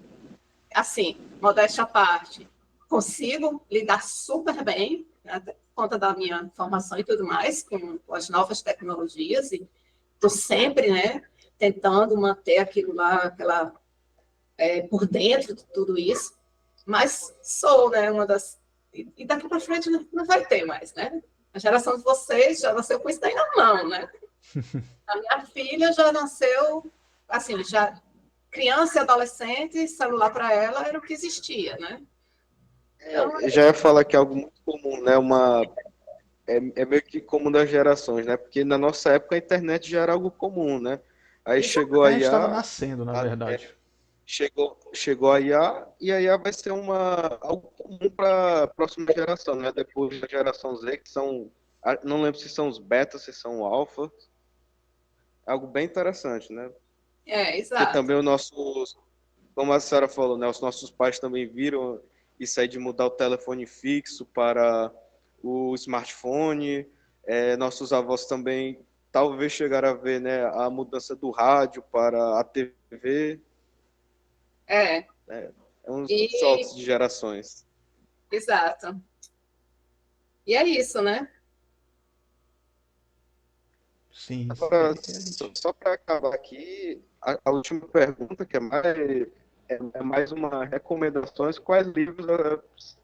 assim, modéstia à parte, consigo lidar super bem, né, por conta da minha formação e tudo mais, com as novas tecnologias, e estou sempre, né, tentando manter aquilo lá, por dentro de tudo isso, mas sou, né, uma das... E daqui para frente não vai ter mais, né? A geração de vocês já nasceu com isso daí na mão, né? A minha filha já nasceu, assim, já criança e adolescente, celular para ela era o que existia, né? Então, Eu já ia falar que é algo muito comum, né? É meio que comum das gerações, né? Porque na nossa época a internet já era algo comum, né? Aí chegou A a gente estava IA, nascendo, na a- verdade. chegou a IA, e a IA vai ser algo comum para a próxima geração, né? Depois da geração Z, que são, não lembro se são os betas, se são alfa, algo bem interessante, né? Porque exato. também os nossos, como a senhora falou, né? Os nossos pais também viram isso aí de mudar o telefone fixo para o smartphone. Nossos avós também talvez chegaram a ver, né, a mudança do rádio para a TV. É, É uns e, saltos de gerações. exato. E é isso, né? Sim, sim. Agora, A gente... só para acabar aqui, a última pergunta, que é mais uma recomendação: quais livros,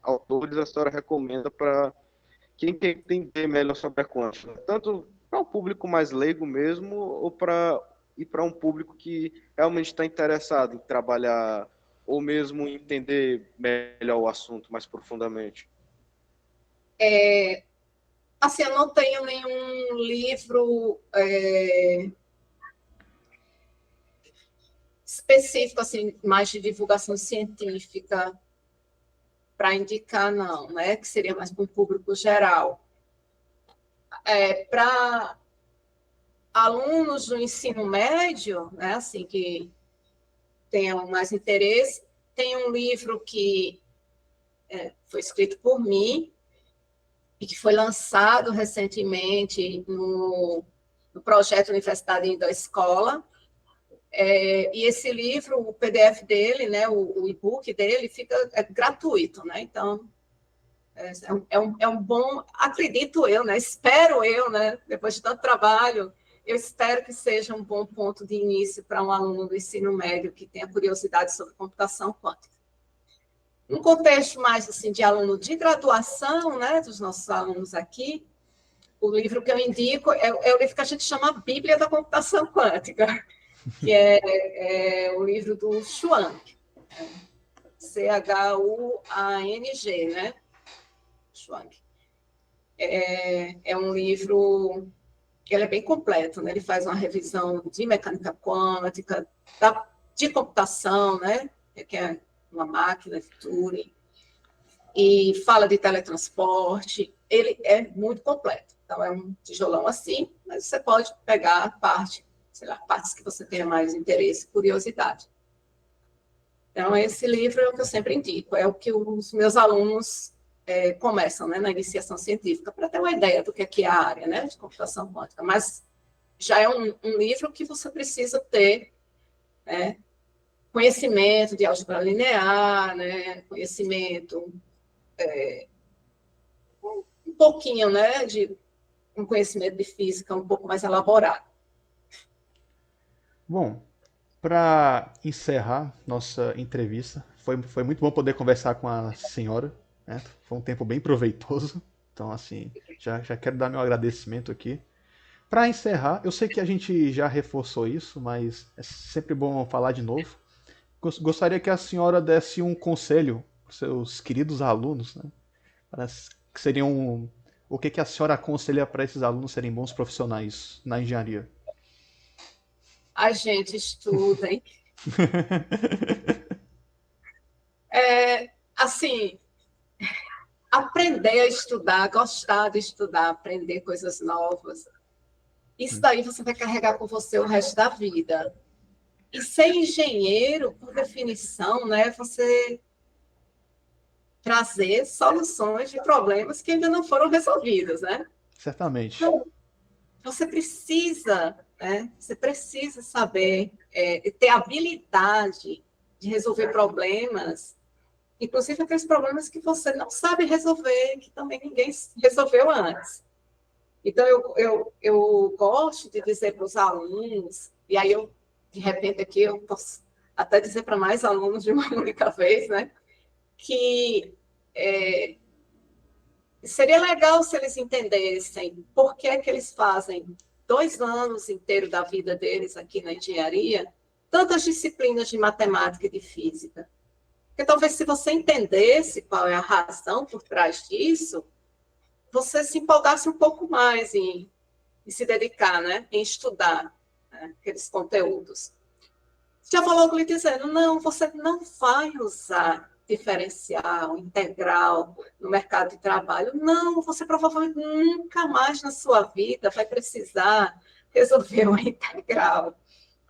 autores a senhora recomenda para quem quer entender melhor sobre a quântica? Tanto para um público mais leigo mesmo, ou para um público que realmente está interessado em trabalhar, ou mesmo entender melhor o assunto mais profundamente? Assim, eu não tenho nenhum livro específico, assim, mais de divulgação científica para indicar, não, né? Que seria mais para o público geral. Para alunos do ensino médio, né, assim, que tenham mais interesse, tem um livro que foi escrito por mim e que foi lançado recentemente no projeto Universidade da Escola. E esse livro, o PDF dele, né, o e-book dele, fica gratuito, né? Então, é um bom, acredito eu, né? Espero eu, né? Depois de tanto trabalho, eu espero que seja um bom ponto de início para um aluno do ensino médio que tenha curiosidade sobre computação quântica. num contexto mais assim, de aluno de graduação, né, dos nossos alunos aqui, o livro que eu indico é o livro que a gente chama Bíblia da Computação Quântica, que é o livro do Chuang, Chuang, né? Chuang. É um livro que ele é bem completo, né? Ele faz uma revisão de mecânica quântica, de computação, né? Que é uma máquina de Turing, e fala de teletransporte. Ele é muito completo. Então, é um tijolão assim, mas você pode pegar a parte, sei lá, partes que você tenha mais interesse, curiosidade. Então, esse livro é o que eu sempre indico, é o que os meus alunos começam, né, na iniciação científica, para ter uma ideia do que é a área, né, de computação quântica. Mas já é um livro que você precisa ter, né, conhecimento de álgebra linear, né, conhecimento, um pouquinho, né, de um conhecimento de física um pouco mais elaborado. Bom, para encerrar nossa entrevista, foi muito bom poder conversar com a senhora, né? Foi um tempo bem proveitoso. Então, assim, já quero dar meu agradecimento aqui. Para encerrar, eu sei que a gente já reforçou isso, mas é sempre bom falar de novo. Gostaria que a senhora desse um conselho para os seus queridos alunos, né? Que seriam o que a senhora aconselha para esses alunos serem bons profissionais na engenharia? A gente estuda, hein? Assim, aprender a estudar, gostar de estudar, aprender coisas novas. Isso daí você vai carregar com você o resto da vida. E ser engenheiro, por definição, né, você trazer soluções de problemas que ainda não foram resolvidos, né? Certamente. Então, você precisa, né? Você precisa saber ter habilidade de resolver problemas, inclusive aqueles problemas que você não sabe resolver, que também ninguém resolveu antes. Então, eu gosto de dizer para os alunos, e aí de repente, aqui eu posso até dizer para mais alunos de uma única vez, né? Que seria legal se eles entendessem por que é que eles fazem 2 anos inteiros da vida deles aqui na engenharia, tantas disciplinas de matemática e de física. Porque talvez se você entendesse qual é a razão por trás disso, você se empolgasse um pouco mais em se dedicar, né, em estudar, né, aqueles conteúdos. Já vou logo lhe dizendo, não, você não vai usar diferencial, integral no mercado de trabalho. Não, você provavelmente nunca mais na sua vida vai precisar resolver uma integral,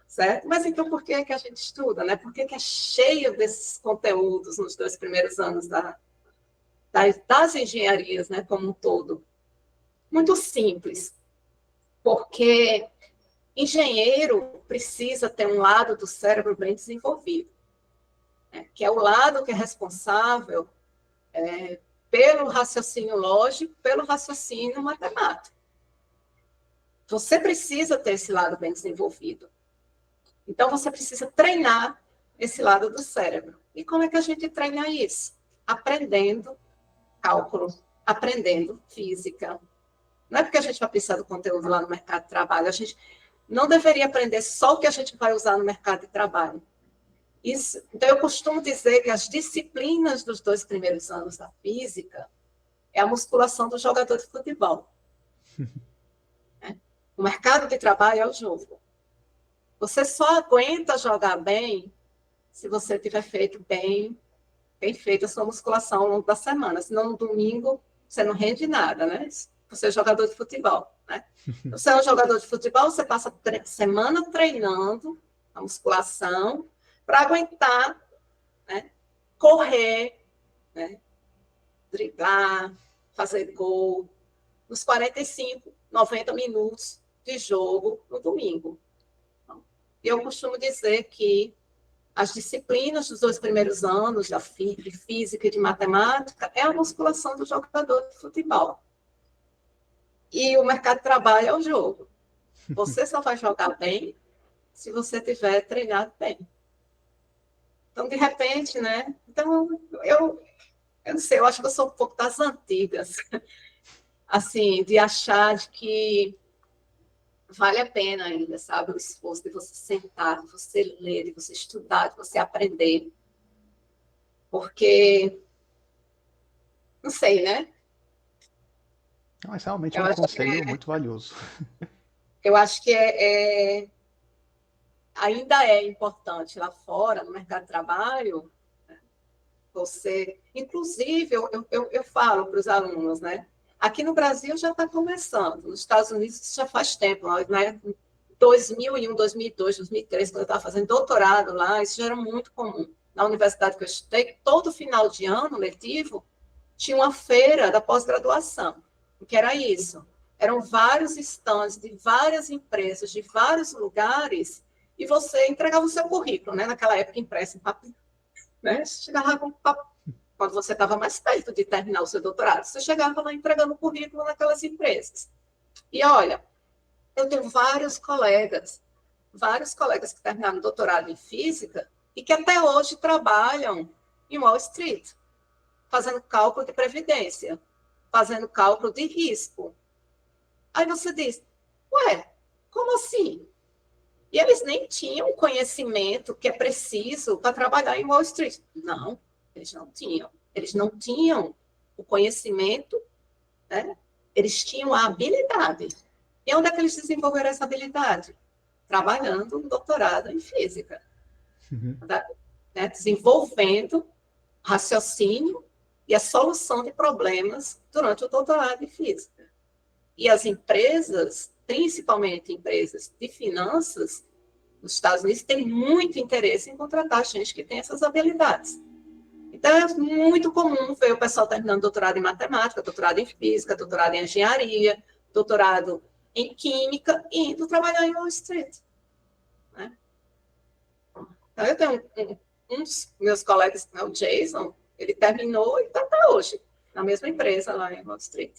certo? Mas então por que é que a gente estuda, né? Por que é cheio desses conteúdos nos 2 primeiros anos das engenharias, né, como um todo? Muito simples, porque engenheiro precisa ter um lado do cérebro bem desenvolvido, né, que é o lado que é responsável pelo raciocínio lógico, pelo raciocínio matemático. Você precisa ter esse lado bem desenvolvido. Então, você precisa treinar esse lado do cérebro. E como é que a gente treina isso? Aprendendo cálculo, aprendendo física. Não é porque a gente vai precisar do conteúdo lá no mercado de trabalho, a gente não deveria aprender só o que a gente vai usar no mercado de trabalho. Isso, então, eu costumo dizer que as disciplinas dos 2 primeiros anos da física é a musculação do jogador de futebol. O mercado de trabalho é o jogo. Você só aguenta jogar bem se você tiver feito bem feita a sua musculação ao longo da semana. Senão, no domingo, você não rende nada, né? Você é jogador de futebol, né? Você é um jogador de futebol, você passa semana treinando a musculação para aguentar, né, correr, né, driblar, fazer gol, nos 45, 90 minutos de jogo no domingo. E eu costumo dizer que as disciplinas dos 2 primeiros anos de física e de matemática é a musculação do jogador de futebol. E o mercado de trabalho é o jogo. Você só vai jogar bem se você tiver treinado bem. Então, de repente, né? Então, eu não sei, eu acho que eu sou um pouco das antigas, assim, de achar de que vale a pena ainda, sabe? O esforço de você sentar, de você ler, de você estudar, de você aprender. Porque, não sei, né? Mas realmente é Eu um acho, conselho muito valioso. eu acho que ainda é importante lá fora, no mercado de trabalho, você. Inclusive, eu falo para os alunos, né? Aqui no Brasil já está começando, nos Estados Unidos isso já faz tempo, né? 2001, 2002, 2003, quando eu estava fazendo doutorado lá, isso já era muito comum. Na universidade que eu estudei, todo final de ano letivo tinha uma feira da pós-graduação, que era isso. Eram vários estandes de várias empresas, de vários lugares, e você entregava o seu currículo, né? Naquela época impresso em papel, né? Chegava com papel, quando você estava mais perto de terminar o seu doutorado, você chegava lá entregando o currículo naquelas empresas. E olha, eu tenho vários colegas que terminaram doutorado em física e que até hoje trabalham em Wall Street, fazendo cálculo de previdência, fazendo cálculo de risco. Aí você diz, ué, como assim? E eles nem tinham o conhecimento que é preciso para trabalhar em Wall Street. Não, eles não tinham. Eles não tinham o conhecimento, né? Eles tinham a habilidade. E onde é que eles desenvolveram essa habilidade? Trabalhando um doutorado em física, Uhum. né? Desenvolvendo raciocínio e a solução de problemas durante o doutorado em física. E as empresas, principalmente empresas de finanças, nos Estados Unidos, têm muito interesse em contratar gente que tem essas habilidades. Então, é muito comum ver o pessoal terminando doutorado em matemática, doutorado em física, doutorado em engenharia, doutorado em química e indo trabalhar em Wall Street. Né? Então, eu tenho um dos meus colegas, o Jason, ele terminou e está até hoje na mesma empresa lá em Wall Street.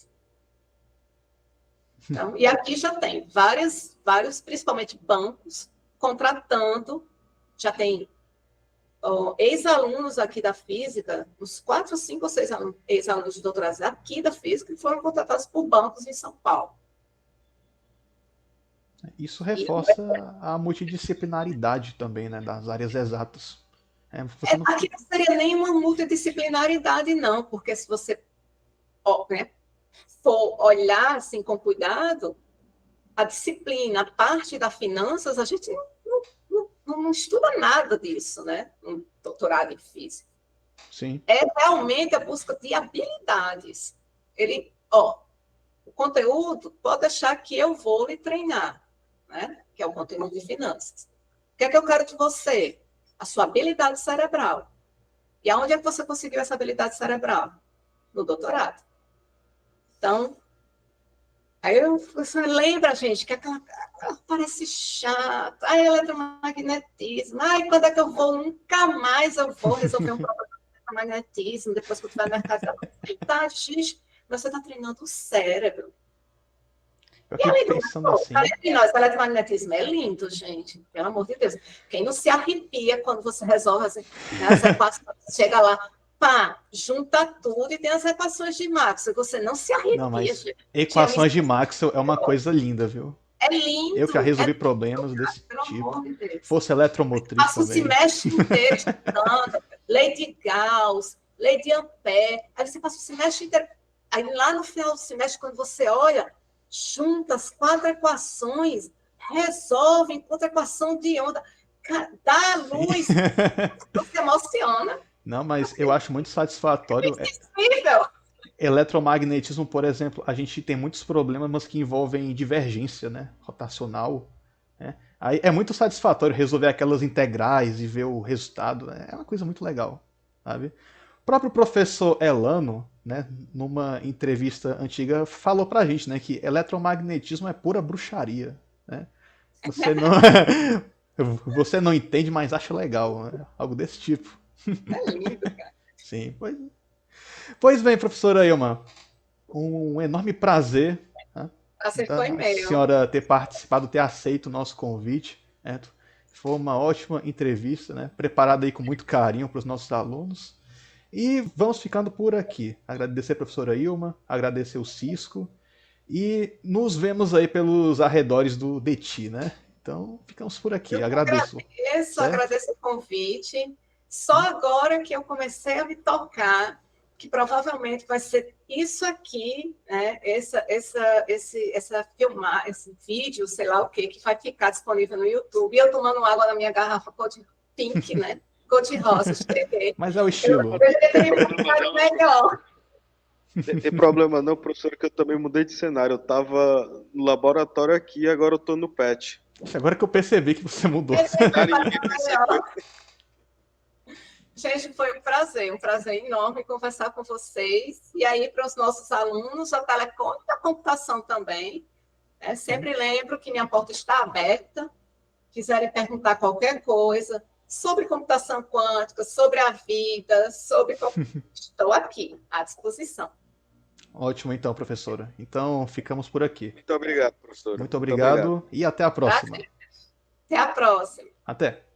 Então, e aqui já tem vários, principalmente bancos, contratando, já tem ex-alunos aqui da física, uns 4, 5 ou 6 ex-alunos de doutorado aqui da física que foram contratados por bancos em São Paulo. Isso reforça a multidisciplinaridade também, né, das áreas exatas. Você não... Aqui não seria nenhuma multidisciplinaridade, não, porque se você né, for olhar assim, com cuidado, a disciplina, a parte das finanças, a gente não estuda nada disso, né? Um doutorado em física. Sim. É realmente a busca de habilidades. O conteúdo, pode deixar que eu vou lhe treinar, né? Que é o conteúdo de finanças. O que é que eu quero de você? A sua habilidade cerebral. E aonde é que você conseguiu essa habilidade cerebral? No doutorado. Então, aí você lembra, gente, que aquela parece chato, eletromagnetismo, quando é que eu vou? Nunca mais eu vou resolver um problema de eletromagnetismo, depois que eu estiver no mercado. Tá, gente, você está treinando o cérebro. Eu E fico além do pensando assim. o eletromagnetismo é lindo, gente, pelo amor de Deus. Quem não se arrepia quando você resolve as equações, chega lá, pá, junta tudo e tem as equações de Maxwell. Você não se Não, arrepia, mas gente. equações de Maxwell é uma coisa linda, viu? É Eu que já lindo, resolvi problemas desse pelo tipo. amor de Deus. Fosse eletromotriz Passa o também. semestre inteiro estudando, lei de Gauss, lei de Ampère, aí você passa o semestre inteiro. Aí lá no final do semestre, quando você olha, junta as 4 equações, resolve, encontra equação de onda, dá a luz, você se emociona. Não, mas eu acho muito satisfatório. É incrível. Eletromagnetismo, por exemplo, a gente tem muitos problemas que envolvem divergência, né? Rotacional. Né? Aí é muito satisfatório resolver aquelas integrais e ver o resultado. Né? É uma coisa muito legal, sabe? O próprio professor Elano, né, numa entrevista antiga, falou pra gente, né, que eletromagnetismo é pura bruxaria. Né? Você não, você não entende, mas acha legal. Né? Algo desse tipo. É lindo, cara. Sim, pois bem, professora Ilma, um enorme prazer, né, Acertou da e-mail. senhora ter participado, ter aceito o nosso convite. Né? Foi uma ótima entrevista, né? Preparada aí com muito carinho para os nossos alunos. E vamos ficando por aqui. Agradecer a professora Ilma, agradecer o Cisco e nos vemos aí pelos arredores do DETI, né? Então, ficamos por aqui. Eu Agradeço. agradeço, Certo? agradeço o convite. Só agora que eu comecei a me tocar, que provavelmente vai ser isso aqui, né? Essa filmar, esse vídeo, sei lá o quê, que vai ficar disponível no YouTube. E eu tomando água na minha garrafa cor de pink, né? Cor de rosa, escrever. Mas é o estilo. Eu deveria me ficar melhor. Tem problema não, professor, que eu também mudei de cenário. Eu estava no laboratório aqui e agora eu estou no PET. Agora que eu percebi que você mudou. Gente, foi um prazer enorme conversar com vocês. E aí, para os nossos alunos, a telecom e a computação também. Sempre lembro que minha porta está aberta. Quiserem perguntar qualquer coisa sobre computação quântica, sobre a vida, estou aqui, à disposição. Ótimo, então, professora. Então, ficamos por aqui. Muito obrigado, professora. Muito obrigado e até a próxima. Até a próxima. Até.